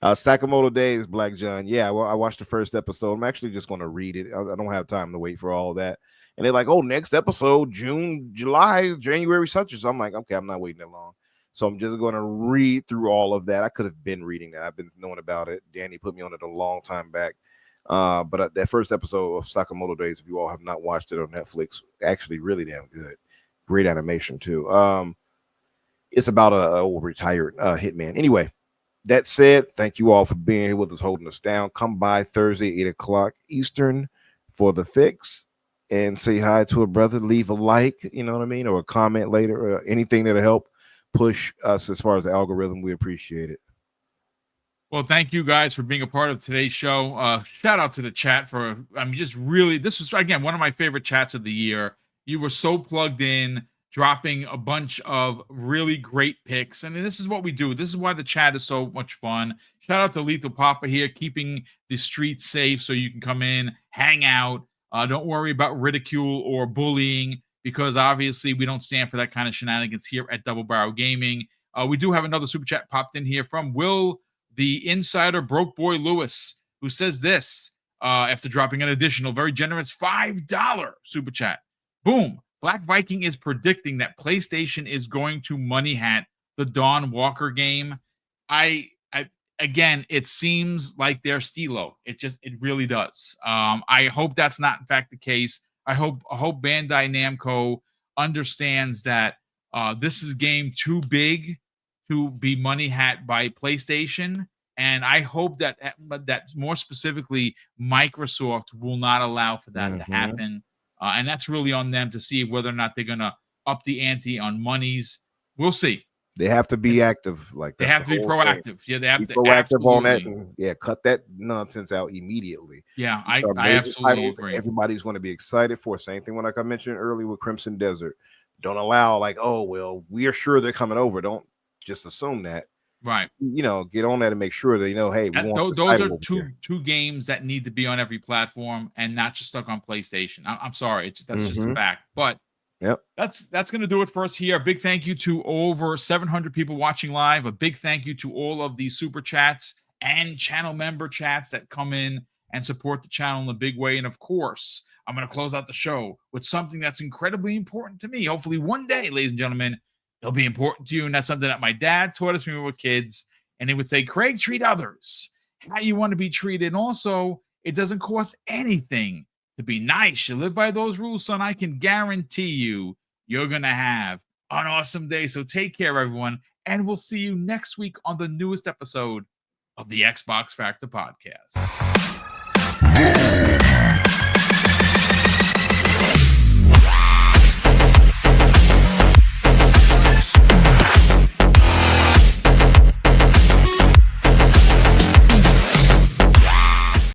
Sakamoto Days, Black John. Yeah, well, I watched the first episode. I'm actually just going to read it. I don't have time to wait for all that. And they're like, oh, next episode, June, July, January, such as. I'm like, okay, I'm not waiting that long. So I'm just going to read through all of that. I could have been reading that. I've been knowing about it. Danny put me on it a long time back. But that first episode of Sakamoto Days, if you all have not watched it on Netflix, actually really damn good. Great animation, too. It's about a retired hitman. Anyway, that said, thank you all for being here with us, holding us down. Come by Thursday, 8 o'clock Eastern for the fix. And say hi to a brother, leave a like, you know what I mean, or a comment later, or anything that'll help push us as far as the algorithm. We appreciate it. Well, thank you guys for being a part of today's show. Shout out to the chat for, just really, this was, again, one of my favorite chats of the year. You were so plugged in, dropping a bunch of really great picks. And this is what we do. This is why the chat is so much fun. Shout out to Lethal Papa here, keeping the streets safe so you can come in, hang out. Don't worry about ridicule or bullying, because obviously we don't stand for that kind of shenanigans here at Double Barrel Gaming. We do have another super chat popped in here from Will, the Insider Broke Boy Lewis, who says this after dropping an additional very generous $5 super chat. Boom. Black Viking is predicting that PlayStation is going to money hat the Dawnwalker game. Again, it seems like they're Stilo. It really does. I hope that's not in fact the case. I hope Bandai Namco understands that this is a game too big to be money hat by PlayStation, and I hope that more specifically Microsoft will not allow for that to happen. And that's really on them to see whether or not they're gonna up the ante on monies. We'll see. They have to be active. Like They that's have to the be whole thing. proactive. Yeah, they have Be to proactive on that. absolutely. And, yeah, cut that nonsense out immediately. Yeah, These are I major absolutely titles that agree. everybody's going to be excited for. Same thing like I mentioned earlier with Crimson Desert. Don't allow like, oh well, we are sure they're coming over. Don't just assume that. Right. You know, get on that and make sure they know, hey, we want this Those title are over here. two games that need to be on every platform and not just stuck on PlayStation. I'm sorry, that's just a fact. But yep, that's going to do it for us here. A big thank you to over 700 people watching live. A big thank you to all of the super chats and channel member chats that come in and support the channel in a big way. And of course, I'm going to close out the show with something that's incredibly important to me. Hopefully one day, ladies and gentlemen, it'll be important to you. And that's something that my dad taught us when we were kids. And he would say, Craig, treat others how you want to be treated. And also, it doesn't cost anything to be nice. You live by those rules, son. I can guarantee you're going to have an awesome day. So take care, everyone. And we'll see you next week on the newest episode of the Xbox Factor Podcast.